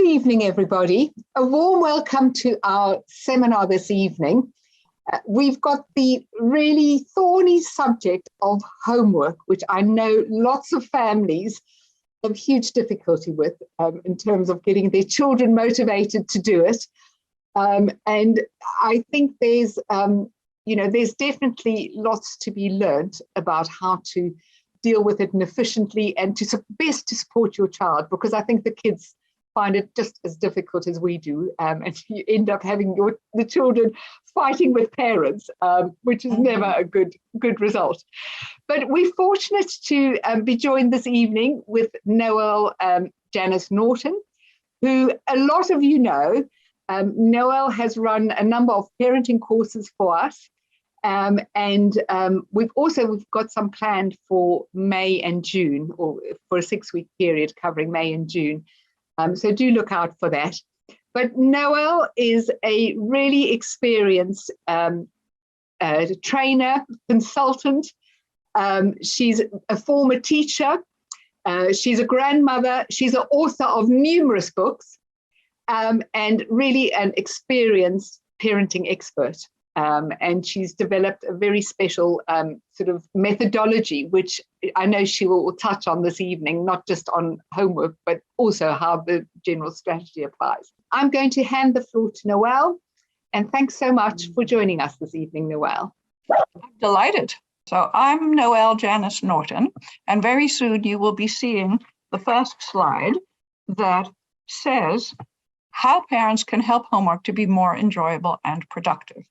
Good evening, everybody. A warm welcome to our seminar this evening. We've got the really thorny subject of homework, which I know lots of families have huge difficulty with in terms of getting their children motivated to do it. And I think there's definitely lots to be learned about how to deal with it efficiently and to best to support your child, because I think the kids find it just as difficult as we do, and you end up having the children fighting with parents, which is never a good result. But we're fortunate to be joined this evening with Noël Janis-Norton, who a lot of you know. Noël has run a number of parenting courses for us, and we've got some planned for May and June, or for a 6-week period covering May and June. So do look out for that. But Noël is a really experienced trainer, consultant. She's a former teacher. She's a grandmother. She's an author of numerous books, and really an experienced parenting expert. And she's developed a very special sort of methodology, which I know she will touch on this evening, not just on homework, but also how the general strategy applies. I'm going to hand the floor to Noël, and thanks so much for joining us this evening, Noël. I'm delighted. So I'm Noël Janis-Norton, and very soon you will be seeing the first slide that says how parents can help homework to be more enjoyable and productive.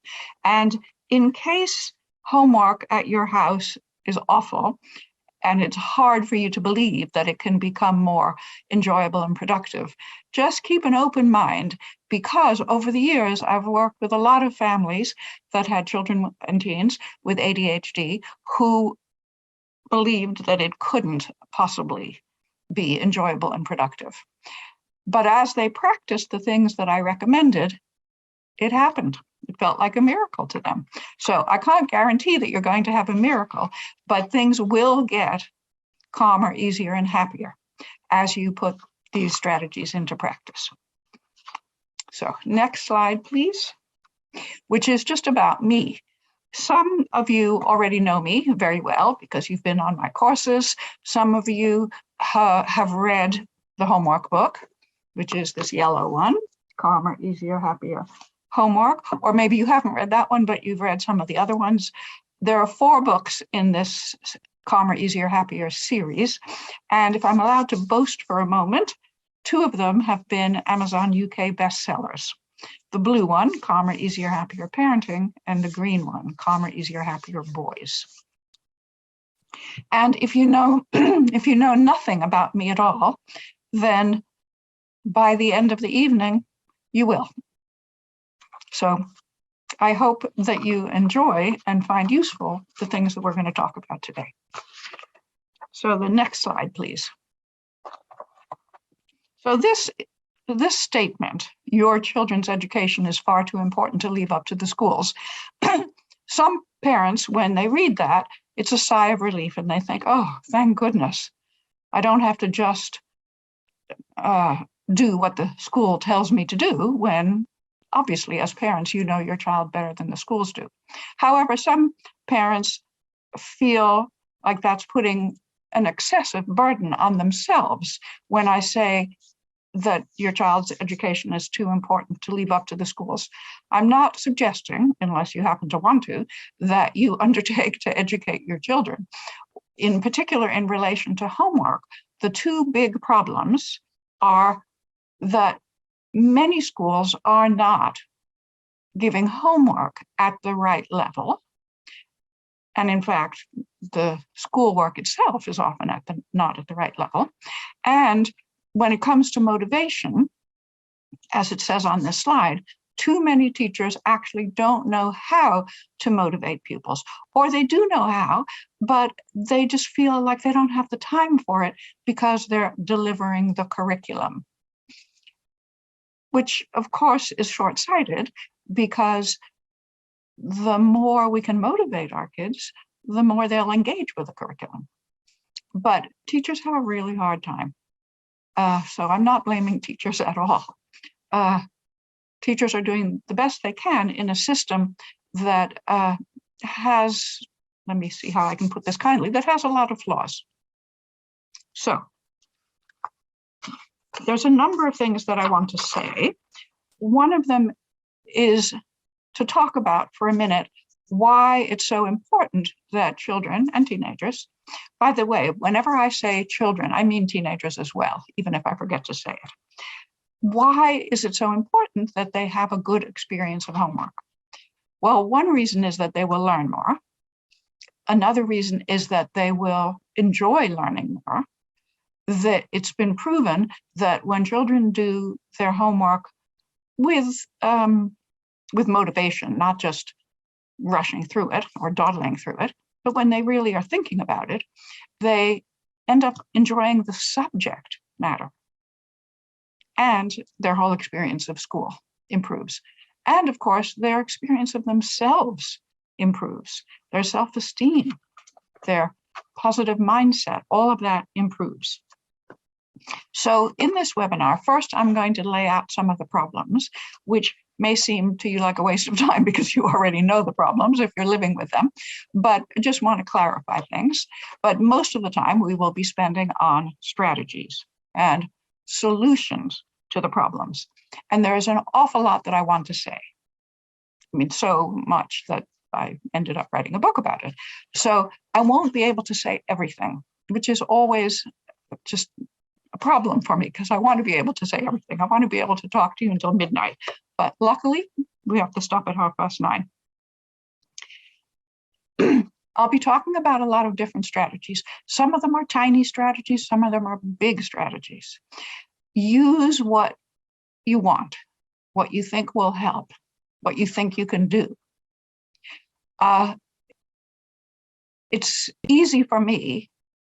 And in case homework at your house is awful, and it's hard for you to believe that it can become more enjoyable and productive, just keep an open mind, because over the years, I've worked with a lot of families that had children and teens with ADHD who believed that it couldn't possibly be enjoyable and productive. But as they practiced the things that I recommended, it happened. It felt like a miracle to them. So I can't guarantee that you're going to have a miracle, but things will get calmer, easier, and happier as you put these strategies into practice. So next slide, please, which is just about me. Some of you already know me very well because you've been on my courses. Some of you have read the homework book, which is this yellow one, Calmer, Easier, Happier Homework. Or maybe you haven't read that one, but you've read some of the other ones. There are 4 books in this Calmer, Easier, Happier series. And if I'm allowed to boast for a moment, 2 of them have been Amazon UK bestsellers. The blue one, Calmer, Easier, Happier Parenting, and the green one, Calmer, Easier, Happier Boys. And if you know, if you know nothing about me at all, then by the end of the evening, you will. So I hope that you enjoy and find useful the things that we're going to talk about today. So the next slide, please. So this statement, your children's education is far too important to leave up to the schools. Some parents, when they read that, it's a sigh of relief and they think, oh, thank goodness, I don't have to just do what the school tells me to do, when obviously as parents, you know your child better than the schools do. However, some parents feel like that's putting an excessive burden on themselves when I say that your child's education is too important to leave up to the schools. I'm not suggesting, unless you happen to want to, that you undertake to educate your children. In particular, in relation to homework, the 2 big problems are that many schools are not giving homework at the right level. And in fact, the schoolwork itself is often not at the right level. And when it comes to motivation, as it says on this slide, too many teachers actually don't know how to motivate pupils, or they do know how, but they just feel like they don't have the time for it because they're delivering the curriculum, which of course is short-sighted, because the more we can motivate our kids, the more they'll engage with the curriculum. But teachers have a really hard time So I'm not blaming teachers at all. Teachers are doing the best they can in a system that has, let me see how I can put this kindly, that has a lot of flaws. So there's a number of things that I want to say. One of them is to talk about for a minute why it's so important that children and teenagers, by the way, whenever I say children, I mean teenagers as well, even if I forget to say it. Why is it so important that they have a good experience of homework? Well, one reason is that they will learn more. Another reason is that they will enjoy learning more. That it's been proven that when children do their homework with motivation, not just rushing through it or dawdling through it, but when they really are thinking about it, they end up enjoying the subject matter. And their whole experience of school improves. And of course, their experience of themselves improves. Their self-esteem, their positive mindset, all of that improves. So in this webinar, first, I'm going to lay out some of the problems, which may seem to you like a waste of time because you already know the problems if you're living with them, but I just want to clarify things. But most of the time we will be spending on strategies and solutions to the problems. And there is an awful lot that I want to say. I mean, so much that I ended up writing a book about it. So I won't be able to say everything, which is always just a problem for me because I want to be able to say everything. I want to be able to talk to you until midnight. But luckily, we have to stop at 9:30. I'll be talking about a lot of different strategies. Some of them are tiny strategies, some of them are big strategies. Use what you want, what you think will help, what you think you can do. It's easy for me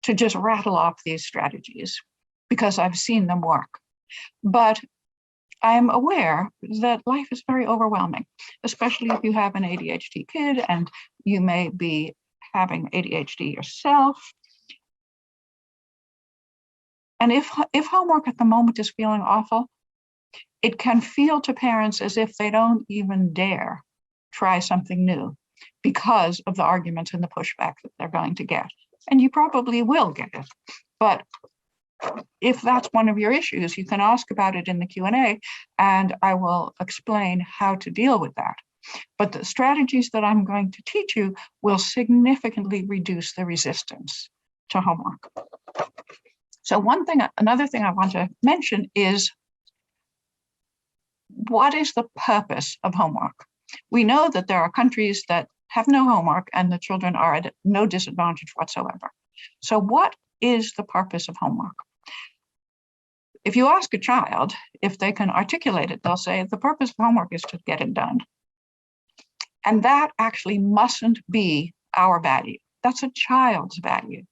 to just rattle off these strategies because I've seen them work. But I'm aware that life is very overwhelming, especially if you have an ADHD kid and you may be having ADHD yourself. And if homework at the moment is feeling awful, it can feel to parents as if they don't even dare try something new because of the arguments and the pushback that they're going to get. And you probably will get it. But if that's one of your issues, you can ask about it in the Q&A and I will explain how to deal with that. But the strategies that I'm going to teach you will significantly reduce the resistance to homework. So another thing I want to mention is, what is the purpose of homework? We know that there are countries that have no homework and the children are at no disadvantage whatsoever. So what is the purpose of homework? If you ask a child, if they can articulate it, they'll say the purpose of homework is to get it done. And that actually mustn't be our value. That's a child's value.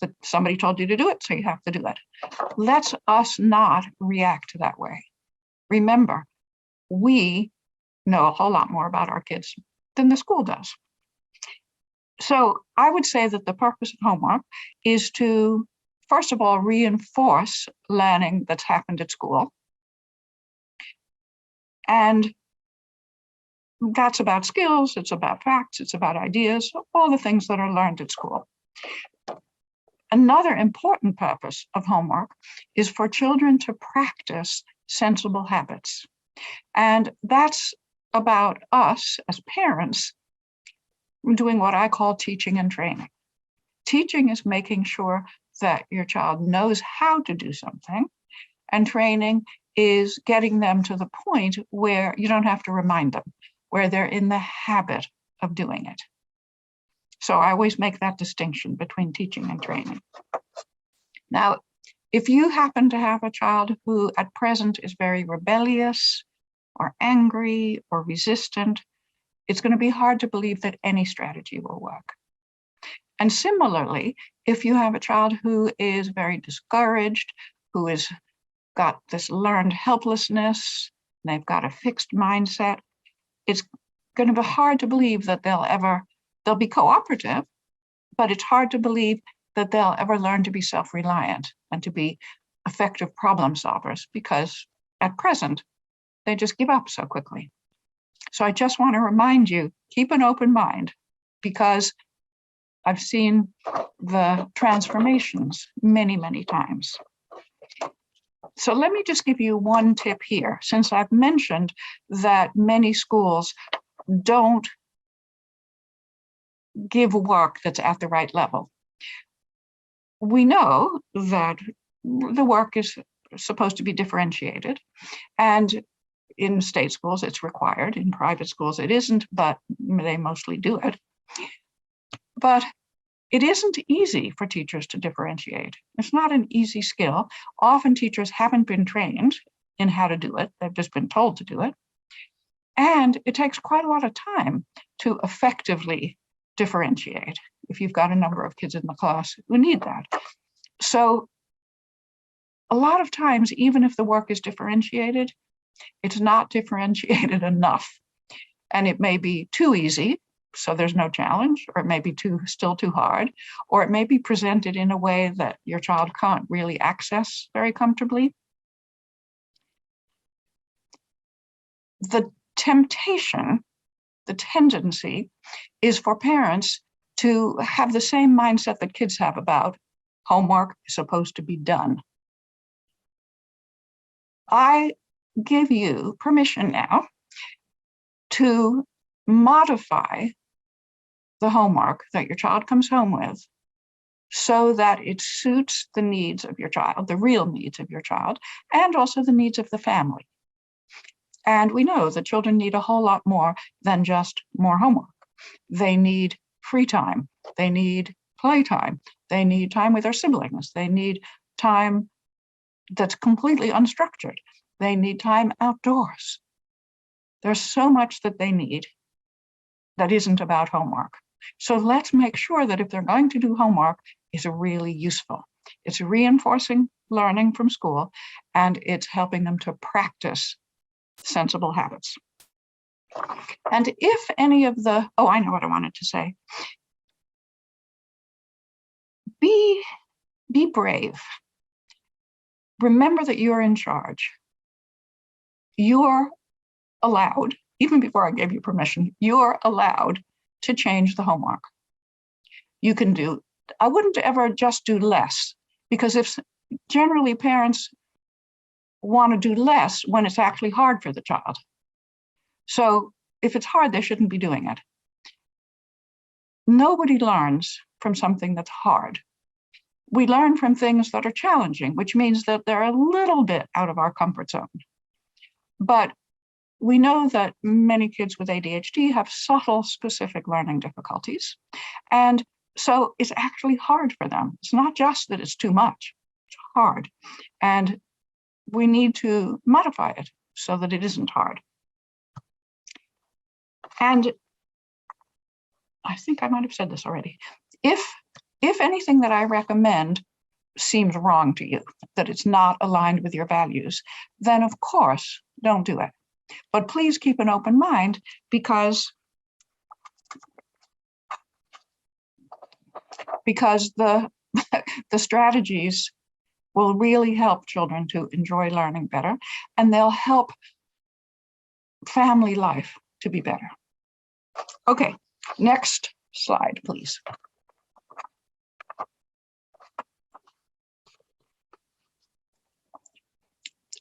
That somebody told you to do it, so you have to do it. Let's us not react that way. Remember, we know a whole lot more about our kids than the school does. So I would say that the purpose of homework is to, first of all, reinforce learning that's happened at school. And that's about skills, it's about facts, it's about ideas, all the things that are learned at school. Another important purpose of homework is for children to practice sensible habits. And that's about us as parents doing what I call teaching and training. Teaching is making sure that your child knows how to do something, and training is getting them to the point where you don't have to remind them, where they're in the habit of doing it. So I always make that distinction between teaching and training. Now, if you happen to have a child who at present is very rebellious or angry or resistant, it's going to be hard to believe that any strategy will work. And similarly, if you have a child who is very discouraged, who has got this learned helplessness, they've got a fixed mindset, it's going to be hard to believe that they'll be cooperative, but it's hard to believe that they'll ever learn to be self-reliant and to be effective problem solvers because at present, they just give up so quickly. So I just want to remind you, keep an open mind because I've seen the transformations many, many times. So let me just give you one tip here, since I've mentioned that many schools don't give work that's at the right level. We know that the work is supposed to be differentiated, and in state schools it's required, in private schools it isn't, but they mostly do it. But it isn't easy for teachers to differentiate. It's not an easy skill. Often teachers haven't been trained in how to do it. They've just been told to do it. And it takes quite a lot of time to effectively differentiate if you've got a number of kids in the class who need that. So a lot of times, even if the work is differentiated, it's not differentiated enough. And it may be too easy, so there's no challenge, or it may be still too hard, or it may be presented in a way that your child can't really access very comfortably. The temptation, the tendency is for parents to have the same mindset that kids have about homework is supposed to be done. I give you permission now to modify the homework that your child comes home with so that it suits the needs of your child, the real needs of your child, and also the needs of the family. And we know that children need a whole lot more than just more homework. They need free time. They need playtime. They need time with their siblings. They need time that's completely unstructured. They need time outdoors. There's so much that they need that isn't about homework. So let's make sure that if they're going to do homework, it's really useful. It's reinforcing learning from school, and it's helping them to practice sensible habits. And if any of the, oh, I know what I wanted to say. Be brave. Remember that you're in charge. You're allowed, even before I gave you permission, you're allowed to change the homework. You can do, I wouldn't ever just do less, because if generally parents want to do less when it's actually hard for the child. So if it's hard, they shouldn't be doing it. Nobody learns from something that's hard. We learn from things that are challenging, which means that they're a little bit out of our comfort zone. But we know that many kids with ADHD have subtle, specific learning difficulties. And so it's actually hard for them. It's not just that it's too much, it's hard. And we need to modify it so that it isn't hard. And I think I might have said this already. If anything that I recommend seems wrong to you, that it's not aligned with your values, then of course, don't do it. But please keep an open mind, because the strategies will really help children to enjoy learning better, and they'll help family life to be better. Okay, next slide, please.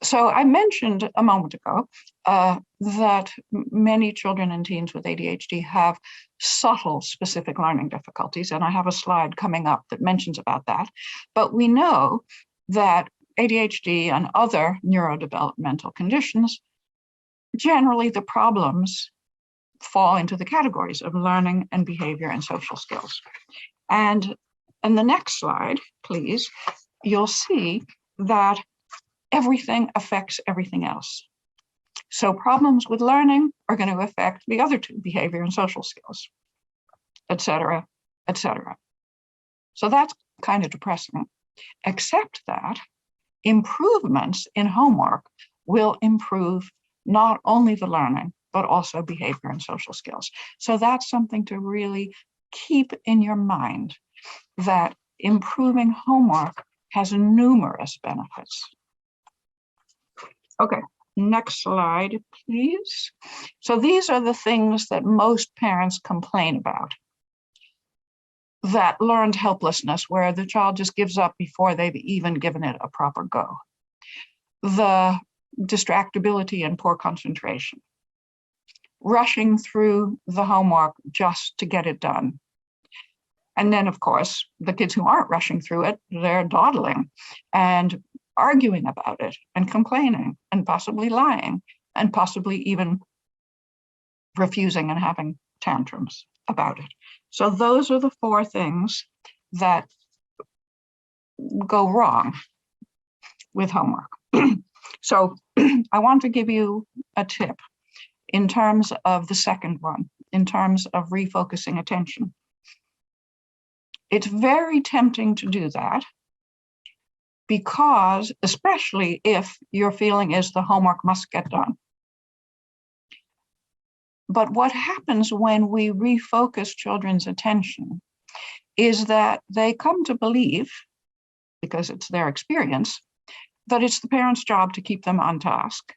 So I mentioned a moment ago that many children and teens with ADHD have subtle specific learning difficulties, and I have a slide coming up that mentions about that. But we know that ADHD and other neurodevelopmental conditions, generally the problems fall into the categories of learning and behavior and social skills. And in the next slide, please, you'll see that everything affects everything else. So problems with learning are going to affect the other two, behavior and social skills, et cetera, et cetera. So that's kind of depressing, except that improvements in homework will improve not only the learning, but also behavior and social skills. So that's something to really keep in your mind, that improving homework has numerous benefits. Okay, next slide, please. So these are the things that most parents complain about. That learned helplessness, where the child just gives up before they've even given it a proper go. The distractibility and poor concentration. Rushing through the homework just to get it done. And then, of course, the kids who aren't rushing through it, they're dawdling and arguing about it and complaining and possibly lying and possibly even refusing and having tantrums about it. So those are the four things that go wrong with homework. So I want to give you a tip in terms of the second one, in terms of refocusing attention. It's very tempting to do that because, especially if your feeling is the homework must get done. But what happens when we refocus children's attention is that they come to believe, because it's their experience, that it's the parent's job to keep them on task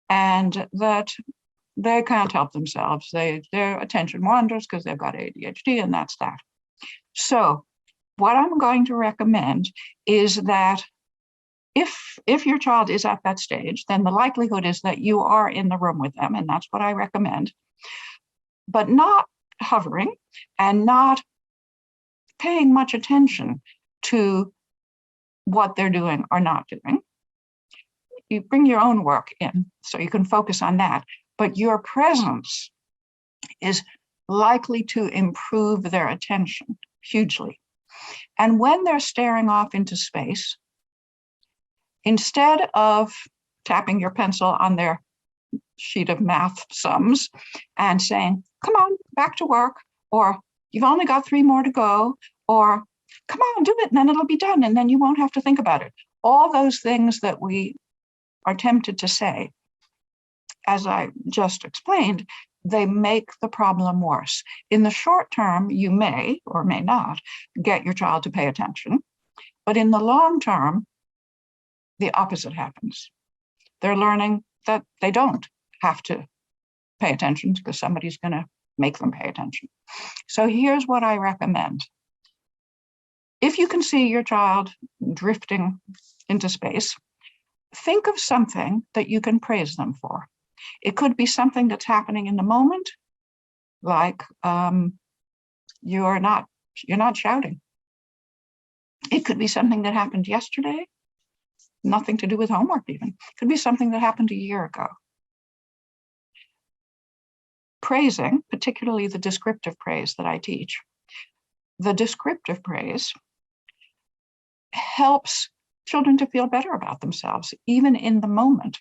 and that they can't help themselves. Their attention wanders because they've got ADHD, and that's that. So what I'm going to recommend is that if your child is at that stage, then the likelihood is that you are in the room with them, and that's what I recommend, but not hovering and not paying much attention to what they're doing or not doing. You bring your own work in so you can focus on that, but your presence is likely to improve their attention hugely. And when they're staring off into space, instead of tapping your pencil on their sheet of math sums and saying, come on, back to work, or you've only got 3 more to go, or come on, do it, and then it'll be done, and then you won't have to think about it. All those things that we are tempted to say, as I just explained, they make the problem worse. In the short term, you may or may not get your child to pay attention, but in the long term, the opposite happens. They're learning that they don't have to pay attention because somebody's going to make them pay attention. So here's what I recommend. If you can see your child drifting into space, think of something that you can praise them for. It could be something that's happening in the moment, like you're not shouting. It could be something that happened yesterday, nothing to do with homework even. It could be something that happened a year ago. Praising, particularly the descriptive praise that I teach, the descriptive praise helps children to feel better about themselves, even in the moment.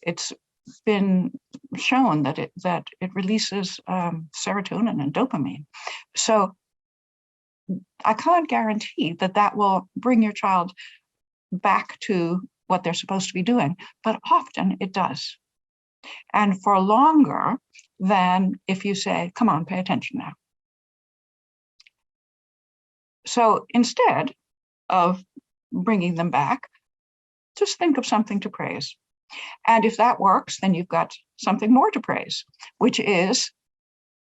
It's been shown that it releases serotonin and dopamine. So I can't guarantee that will bring your child back to what they're supposed to be doing, but often it does. And for longer than if you say, come on, pay attention now. So instead of bringing them back, just think of something to praise. And if that works, then you've got something more to praise, which is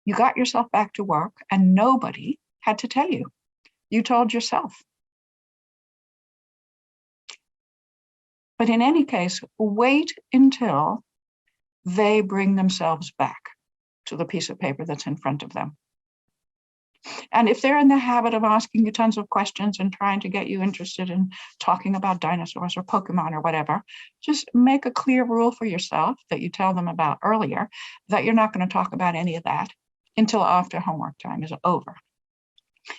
you got yourself back to work and nobody had to tell you. You told yourself. But in any case, wait until they bring themselves back to the piece of paper that's in front of them. And if they're in the habit of asking you tons of questions and trying to get you interested in talking about dinosaurs or Pokemon or whatever, just make a clear rule for yourself that you tell them about earlier, that you're not going to talk about any of that until after homework time is over.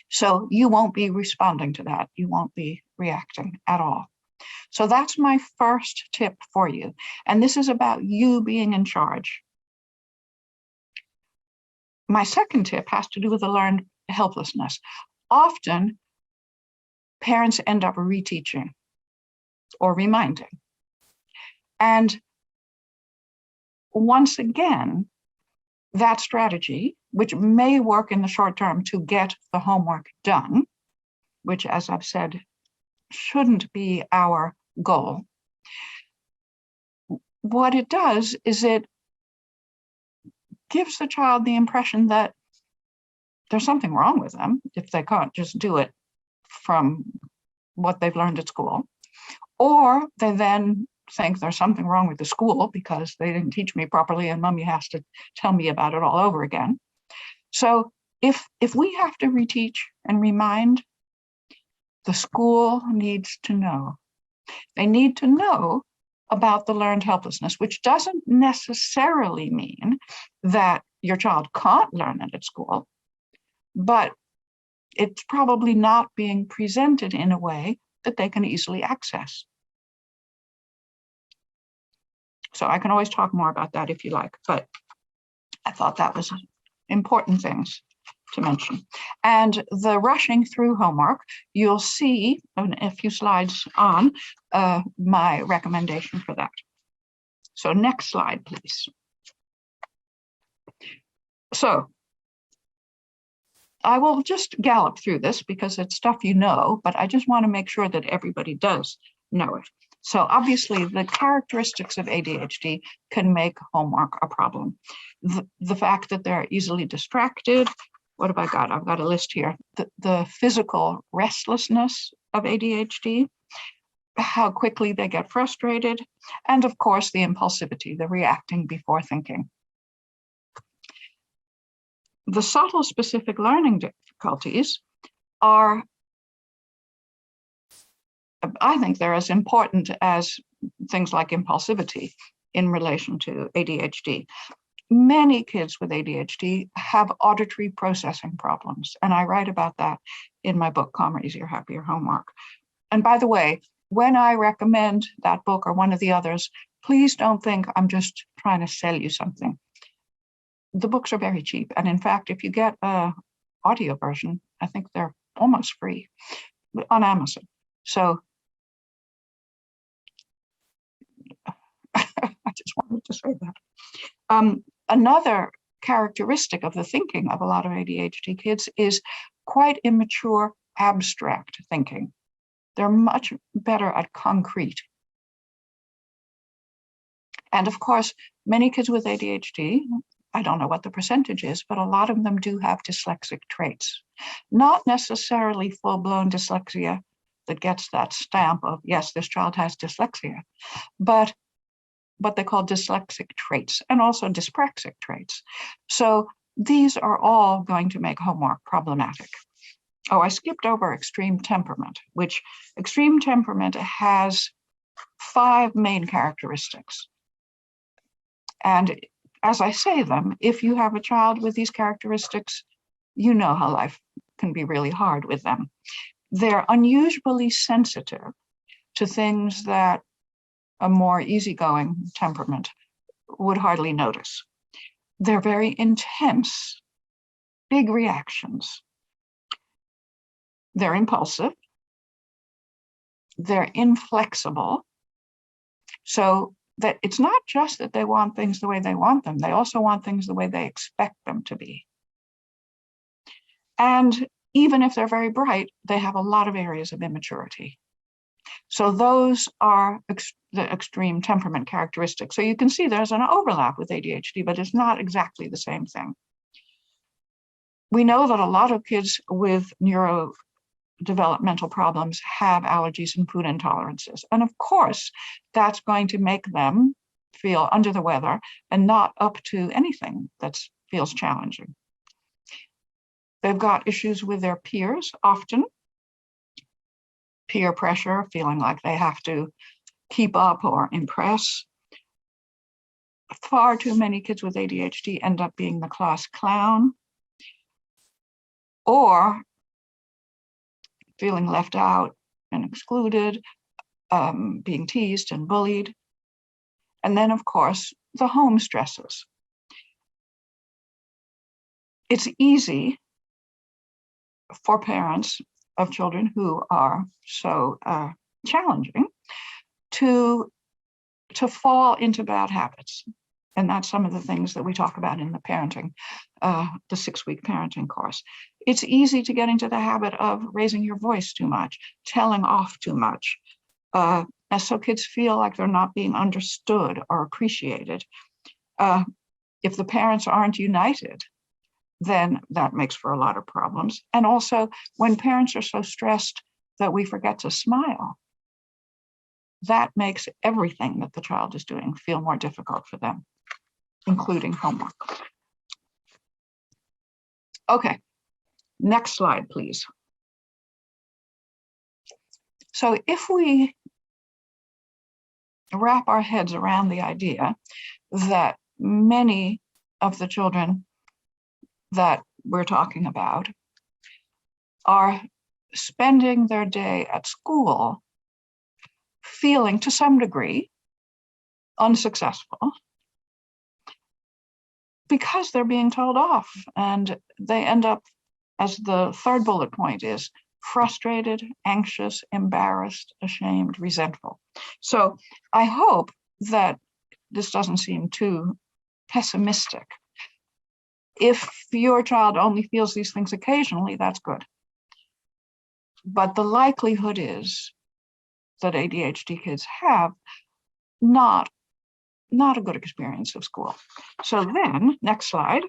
So you won't be responding to that. You won't be reacting at all. So that's my first tip for you. And this is about you being in charge. My second tip has to do with the learned helplessness. Often, parents end up reteaching or reminding. And once again, that strategy, which may work in the short term to get the homework done, which, as I've said, shouldn't be our goal. What it does is it gives the child the impression that there's something wrong with them if they can't just do it from what they've learned at school, or they then think there's something wrong with the school because they didn't teach me properly and mommy has to tell me about it all over again. So if we have to reteach and remind, the school needs to know. They need to know about the learned helplessness, which doesn't necessarily mean that your child can't learn it at school, but it's probably not being presented in a way that they can easily access. So I can always talk more about that if you like, but I thought that was important things to mention. And the rushing through homework, you'll see in a few slides on my recommendation for that. So next slide, please. So I will just gallop through this because it's stuff you know, but I just want to make sure that everybody does know it. So obviously the characteristics of ADHD can make homework a problem. The fact that they're easily distracted. What have I got? I've got a list here. The physical restlessness of ADHD, how quickly they get frustrated, and of course the impulsivity, the reacting before thinking. The subtle specific learning difficulties are, I think they're as important as things like impulsivity in relation to ADHD. Many kids with ADHD have auditory processing problems, and I write about that in my book, Calmer, Easier, Happier Homework. And by the way, when I recommend that book or one of the others, please don't think I'm just trying to sell you something. The books are very cheap. And in fact, if you get an audio version, I think they're almost free on Amazon. So I just wanted to say that. Another characteristic of the thinking of a lot of ADHD kids is quite immature, abstract thinking. They're much better at concrete. And of course, many kids with ADHD, I don't know what the percentage is, but a lot of them do have dyslexic traits. Not necessarily full-blown dyslexia that gets that stamp of, yes, this child has dyslexia, but what they call dyslexic traits and also dyspraxic traits. So these are all going to make homework problematic. Oh, I skipped over extreme temperament, which extreme temperament has 5 main characteristics. And as I say them, if you have a child with these characteristics, you know how life can be really hard with them. They're unusually sensitive to things that a more easygoing temperament would hardly notice. They're very intense, big reactions. They're impulsive. They're inflexible. So that it's not just that they want things the way they want them, they also want things the way they expect them to be. And even if they're very bright, they have a lot of areas of immaturity. So those are the extreme temperament characteristics. So you can see there's an overlap with ADHD, but it's not exactly the same thing. We know that a lot of kids with neurodevelopmental problems have allergies and food intolerances. And of course, that's going to make them feel under the weather and not up to anything that feels challenging. They've got issues with their peers often. Peer pressure, feeling like they have to keep up or impress. Far too many kids with ADHD end up being the class clown or feeling left out and excluded, being teased and bullied. And then, of course, the home stresses. It's easy for parents of children who are so challenging to fall into bad habits. And that's some of the things that we talk about in the parenting, the 6-week parenting course. It's easy to get into the habit of raising your voice too much, telling off too much. And so kids feel like they're not being understood or appreciated. If the parents aren't united, then that makes for a lot of problems. And also, when parents are so stressed that we forget to smile, that makes everything that the child is doing feel more difficult for them, including homework. Okay, next slide, please. So if we wrap our heads around the idea that many of the children that we're talking about are spending their day at school feeling, to some degree, unsuccessful because they're being told off, and they end up, as the third bullet point is, frustrated, anxious, embarrassed, ashamed, resentful. So I hope that this doesn't seem too pessimistic. If your child only feels these things occasionally, that's good. But the likelihood is that ADHD kids have not a good experience of school. So then, next slide,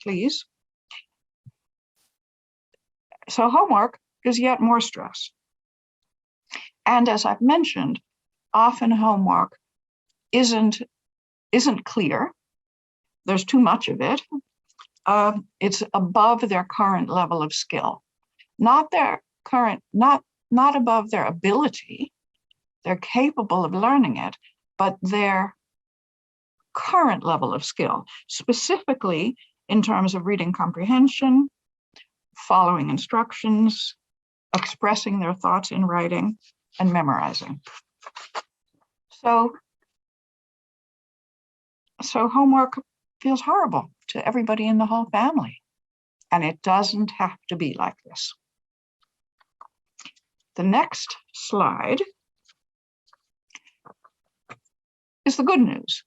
please. So homework is yet more stress. And as I've mentioned, often homework isn't clear. There's too much of it. It's above their current level of skill, not above their ability. They're capable of learning it, but their current level of skill, specifically in terms of reading comprehension, following instructions, expressing their thoughts in writing, and memorizing. So homework feels horrible to everybody in the whole family, and it doesn't have to be like this. The next slide is the good news,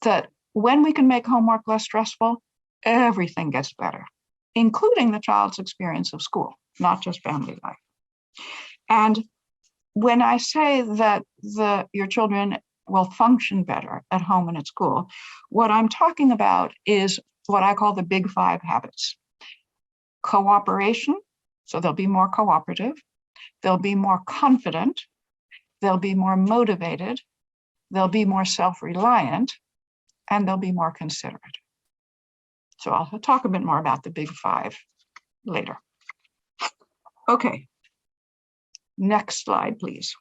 that when we can make homework less stressful, everything gets better, including the child's experience of school, not just family life. And when I say that your children will function better at home and at school, what I'm talking about is what I call the big 5 habits. Cooperation, so they'll be more cooperative, they'll be more confident, they'll be more motivated, they'll be more self-reliant, and they'll be more considerate. So I'll talk a bit more about the big 5 later. Okay, next slide, please.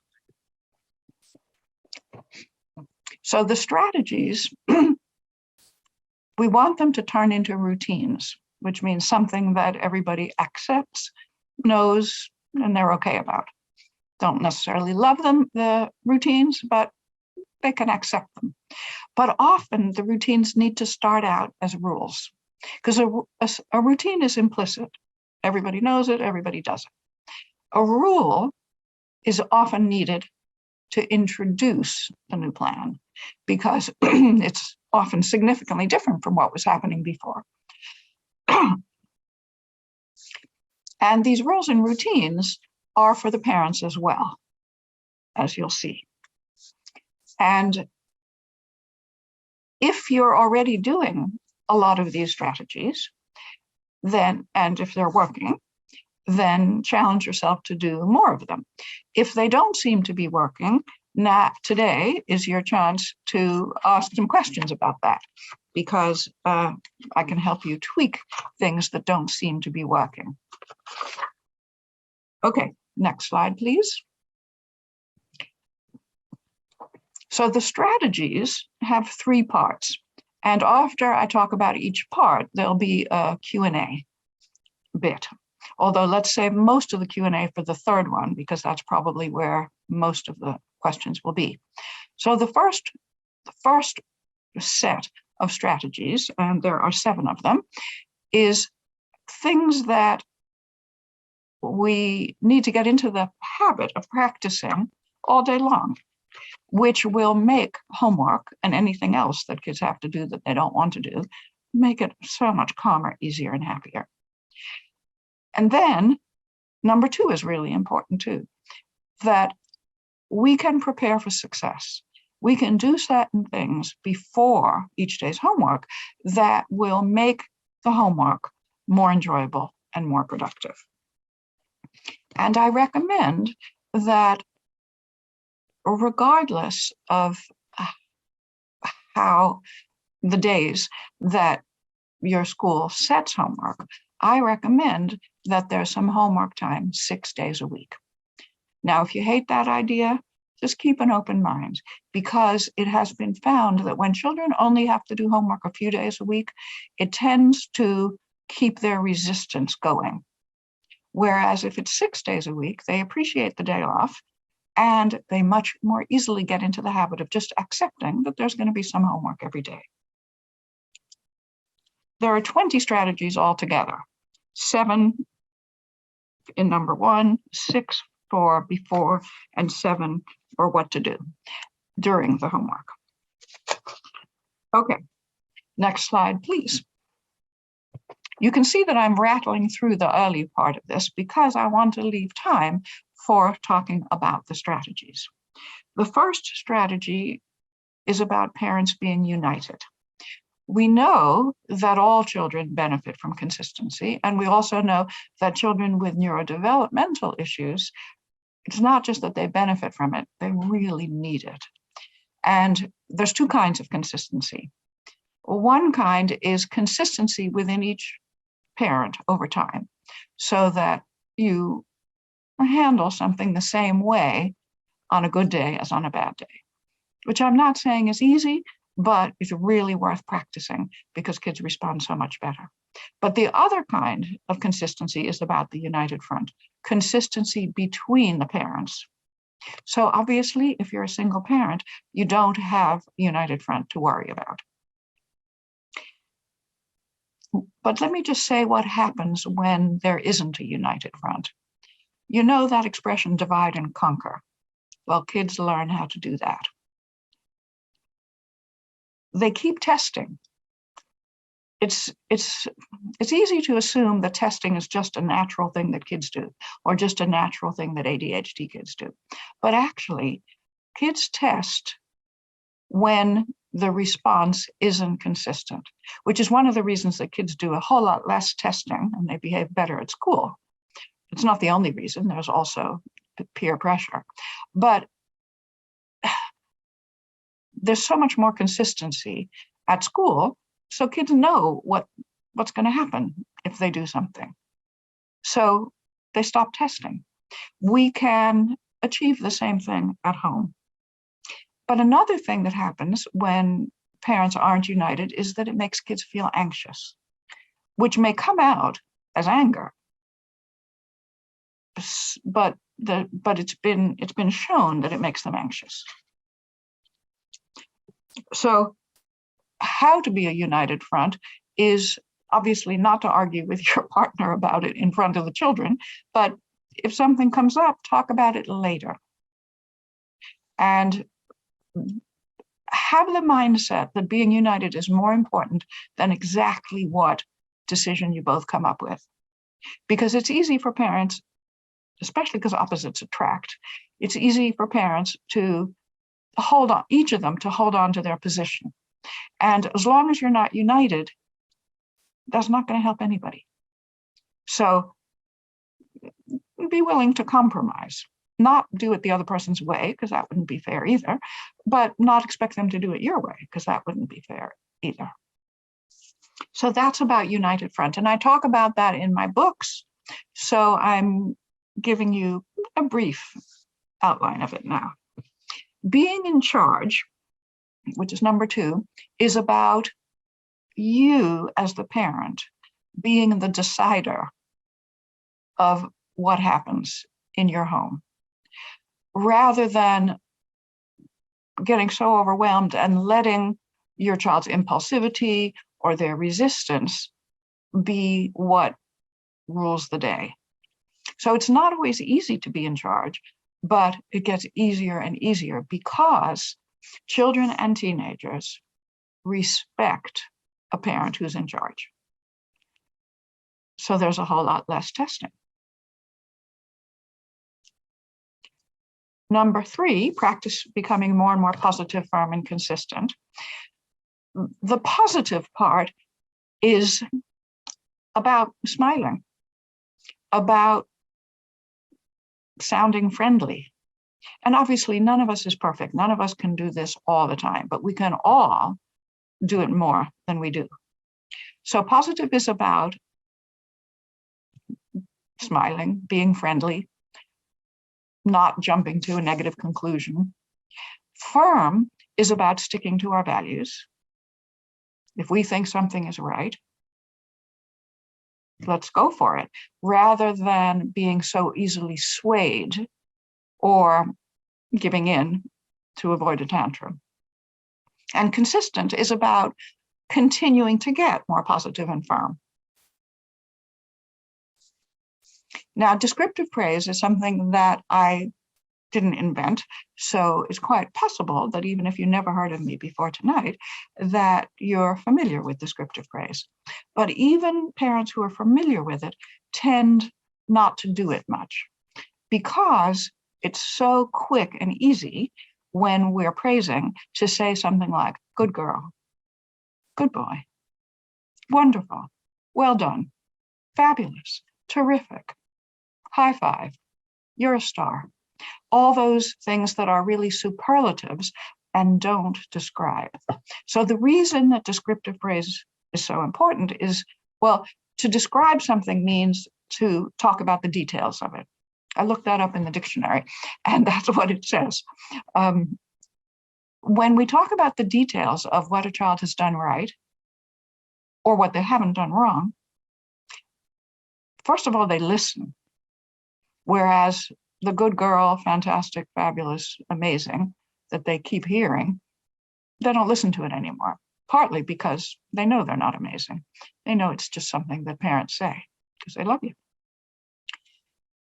So the strategies, we want them to turn into routines, which means something that everybody accepts, knows, and they're okay about. Don't necessarily love them, the routines, but they can accept them. But often the routines need to start out as rules, because a routine is implicit. Everybody knows it, everybody does it. A rule is often needed to introduce the new plan, because it's often significantly different from what was happening before. And these rules and routines are for the parents as well, as you'll see. And if you're already doing a lot of these strategies, then, and if they're working, then challenge yourself to do more of them. If they don't seem to be working, now today is your chance to ask some questions about that, because I can help you tweak things that don't seem to be working. Okay, next slide, please. So the strategies have 3 parts, and after I talk about each part, there'll be a Q&A bit. Although let's save most of the Q&A for the third one, because that's probably where most of the questions will be. So the first set of strategies, and there are 7 of them, is things that we need to get into the habit of practicing all day long. which will make homework and anything else that kids have to do that they don't want to do, make it so much calmer, easier, and happier. And then number 2 is really important too, that we can prepare for success. We can do certain things before each day's homework that will make the homework more enjoyable and more productive. And I recommend that regardless of how the days that your school sets homework, I recommend that there's some homework time 6 days a week. Now, if you hate that idea, just keep an open mind, because it has been found that when children only have to do homework a few days a week, it tends to keep their resistance going. Whereas if it's 6 days a week, they appreciate the day off, and they much more easily get into the habit of just accepting that there's going to be some homework every day. There are 20 strategies altogether, 7 in number 1, 6 for before, and 7 for what to do during the homework. Okay, next slide, please. You can see that I'm rattling through the early part of this because I want to leave time for talking about the strategies. The first strategy is about parents being united. We know that all children benefit from consistency, and we also know that children with neurodevelopmental issues, it's not just that they benefit from it, they really need it. And there's 2 kinds of consistency. One kind is consistency within each parent over time, so that you handle something the same way on a good day as on a bad day, which I'm not saying is easy, but it's really worth practicing because kids respond so much better. But the other kind of consistency is about the united front, consistency between the parents. So obviously, if you're a single parent, you don't have a united front to worry about. But let me just say what happens when there isn't a united front. You know that expression, divide and conquer. Well, kids learn how to do that. They keep testing. It's easy to assume that testing is just a natural thing that kids do, or just a natural thing that ADHD kids do. But actually, kids test when the response isn't consistent, which is one of the reasons that kids do a whole lot less testing and they behave better at school. It's not the only reason. There's also peer pressure. But there's so much more consistency at school, so kids know what's going to happen if they do something. So they stop testing. We can achieve the same thing at home. But another thing that happens when parents aren't united is that it makes kids feel anxious, which may come out as anger. But it's been shown that it makes them anxious. So how to be a united front is obviously not to argue with your partner about it in front of the children, but if something comes up, talk about it later. And have the mindset that being united is more important than exactly what decision you both come up with. Because it's easy for parents, especially because opposites attract, it's easy for parents to hold on, each of them to hold on to their position. And as long as you're not united, that's not going to help anybody. So be willing to compromise, not do it the other person's way, because that wouldn't be fair either, but not expect them to do it your way, because that wouldn't be fair either. So that's about united front. And I talk about that in my books. So I'm giving you a brief outline of it now. Being in charge, which is number 2, is about you as the parent being the decider of what happens in your home, rather than getting so overwhelmed and letting your child's impulsivity or their resistance be what rules the day. So it's not always easy to be in charge, but it gets easier and easier because children and teenagers respect a parent who's in charge. So there's a whole lot less testing. Number 3, practice becoming more and more positive, firm, and consistent. The positive part is about smiling, about sounding friendly. And obviously, none of us is perfect. None of us can do this all the time, but we can all do it more than we do. So positive is about smiling, being friendly, not jumping to a negative conclusion. Firm is about sticking to our values. If we think something is right, let's go for it, rather than being so easily swayed or giving in to avoid a tantrum. And consistent is about continuing to get more positive and firm. Now, descriptive praise is something that I didn't invent, so it's quite possible that even if you never heard of me before tonight, that you're familiar with descriptive praise. But even parents who are familiar with it tend not to do it much because it's so quick and easy when we're praising to say something like, good girl, good boy, wonderful, well done, fabulous, terrific, high five, you're a star. All those things that are really superlatives and don't describe. So the reason that descriptive praise is so important is, well, to describe something means to talk about the details of it. I looked that up in the dictionary, and that's what it says. When we talk about the details of what a child has done right or what they haven't done wrong, first of all, they listen. Whereas the good girl, fantastic, fabulous, amazing that they keep hearing, they don't listen to it anymore, partly because they know they're not amazing. They know it's just something that parents say because they love you.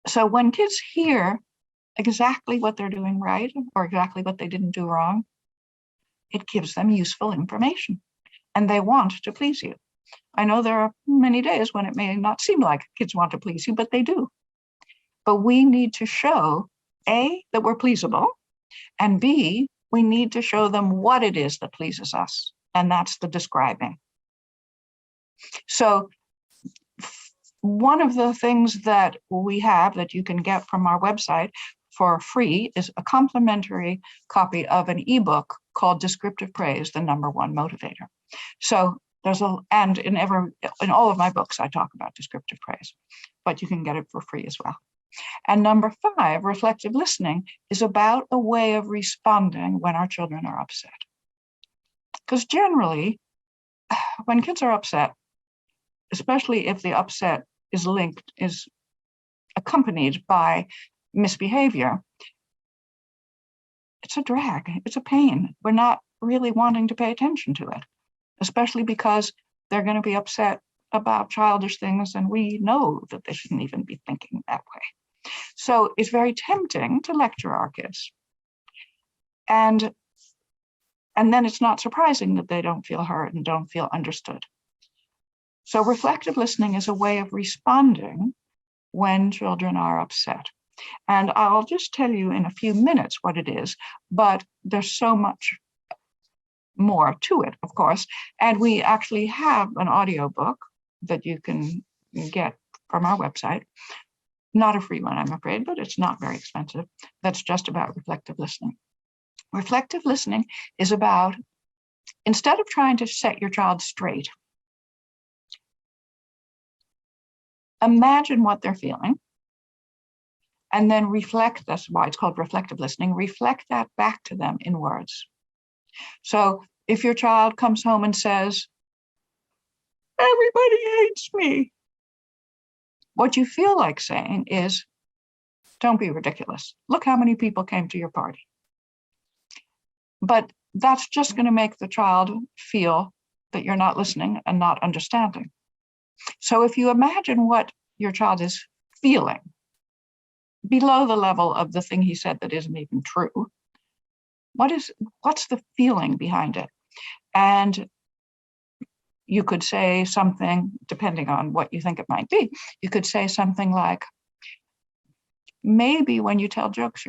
So when kids hear exactly what they're doing right or exactly what they didn't do wrong, it gives them useful information and they want to please you. I know there are many days when it may not seem like kids want to please you, but they do. But we need to show, A, that we're pleasable, and B, we need to show them what it is that pleases us, and that's the describing. So one of the things that we have that you can get from our website for free is a complimentary copy of an ebook called Descriptive Praise, the #1 motivator. So and in all of my books, I talk about descriptive praise, but you can get it for free as well. And #5, reflective listening, is about a way of responding when our children are upset. Because generally, when kids are upset, especially if the upset is accompanied by misbehavior, it's a drag, it's a pain. We're not really wanting to pay attention to it, especially because they're going to be upset about childish things, and we know that they shouldn't even be thinking that way. So it's very tempting to lecture our kids. And then it's not surprising that they don't feel heard and don't feel understood. So reflective listening is a way of responding when children are upset. And I'll just tell you in a few minutes what it is, but there's so much more to it, of course. And we actually have an audiobook that you can get from our website. Not a free one, I'm afraid, but it's not very expensive. That's just about reflective listening. Reflective listening is about, instead of trying to set your child straight, imagine what they're feeling, and then reflect. That's why it's called reflective listening. Reflect that back to them in words. So if your child comes home and says, everybody hates me, what you feel like saying is, don't be ridiculous. Look how many people came to your party. But that's just going to make the child feel that you're not listening and not understanding. So if you imagine what your child is feeling, below the level of the thing he said that isn't even true. What's the feeling behind it? And you could say something, depending on what you think it might be, you could say something like, maybe when you tell jokes,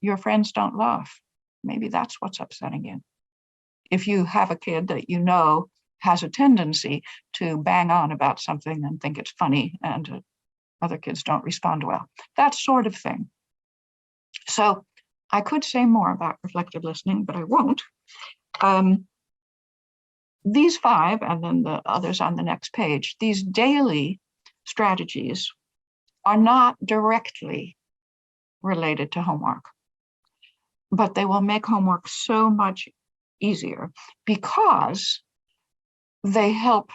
your friends don't laugh. Maybe that's what's upsetting you. If you have a kid that you know has a tendency to bang on about something and think it's funny and other kids don't respond well, that sort of thing. So I could say more about reflective listening, but I won't. These 5, and then the others on the next page, these daily strategies are not directly related to homework, but they will make homework so much easier because they help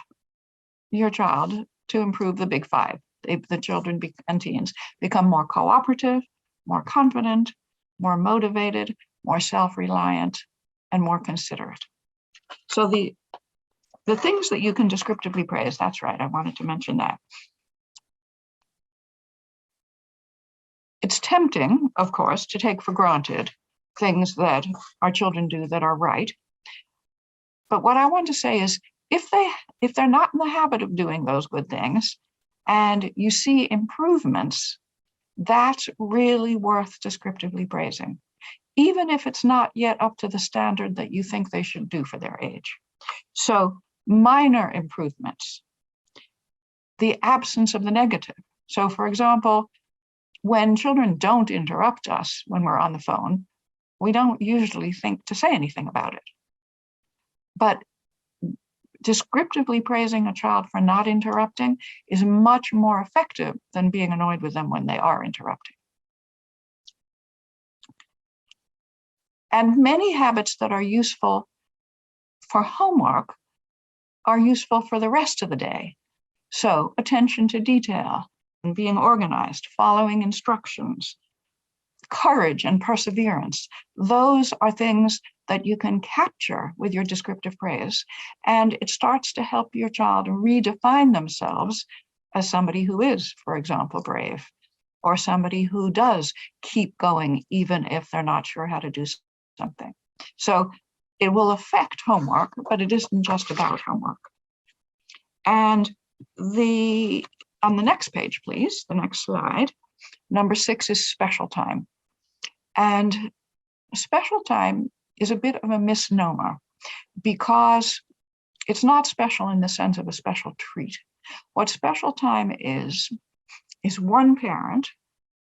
your child to improve the big 5. The children and teens become more cooperative, more confident, more motivated, more self-reliant, and more considerate. So the things that you can descriptively praise, that's right, I wanted to mention that. It's tempting, of course, to take for granted things that our children do that are right. But what I want to say is, if they're not in the habit of doing those good things, and you see improvements, that's really worth descriptively praising, even if it's not yet up to the standard that you think they should do for their age. So minor improvements, the absence of the negative. So for example, when children don't interrupt us when we're on the phone, we don't usually think to say anything about it. But descriptively praising a child for not interrupting is much more effective than being annoyed with them when they are interrupting. And many habits that are useful for homework are useful for the rest of the day. So attention to detail and being organized, following instructions, courage and perseverance. Those are things that you can capture with your descriptive praise. And it starts to help your child redefine themselves as somebody who is, for example, brave, or somebody who does keep going even if they're not sure how to do something. So it will affect homework, but it isn't just about homework. And on the next page, please, the next slide, number 6 is special time. And special time is a bit of a misnomer because it's not special in the sense of a special treat. What special time is one parent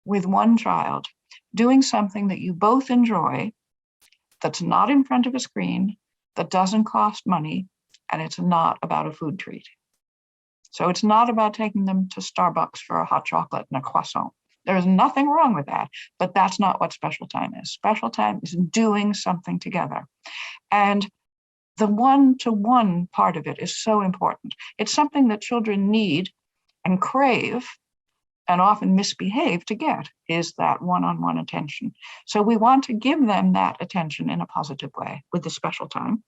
with one child doing something that you both enjoy, that's not in front of a screen, that doesn't cost money, and it's not about a food treat. So it's not about taking them to Starbucks for a hot chocolate and a croissant. There's nothing wrong with that, but that's not what special time is. Special time is doing something together. And the one-to-one part of it is so important. It's something that children need and crave and often misbehave to get, is that one-on-one attention. So we want to give them that attention in a positive way with the special time.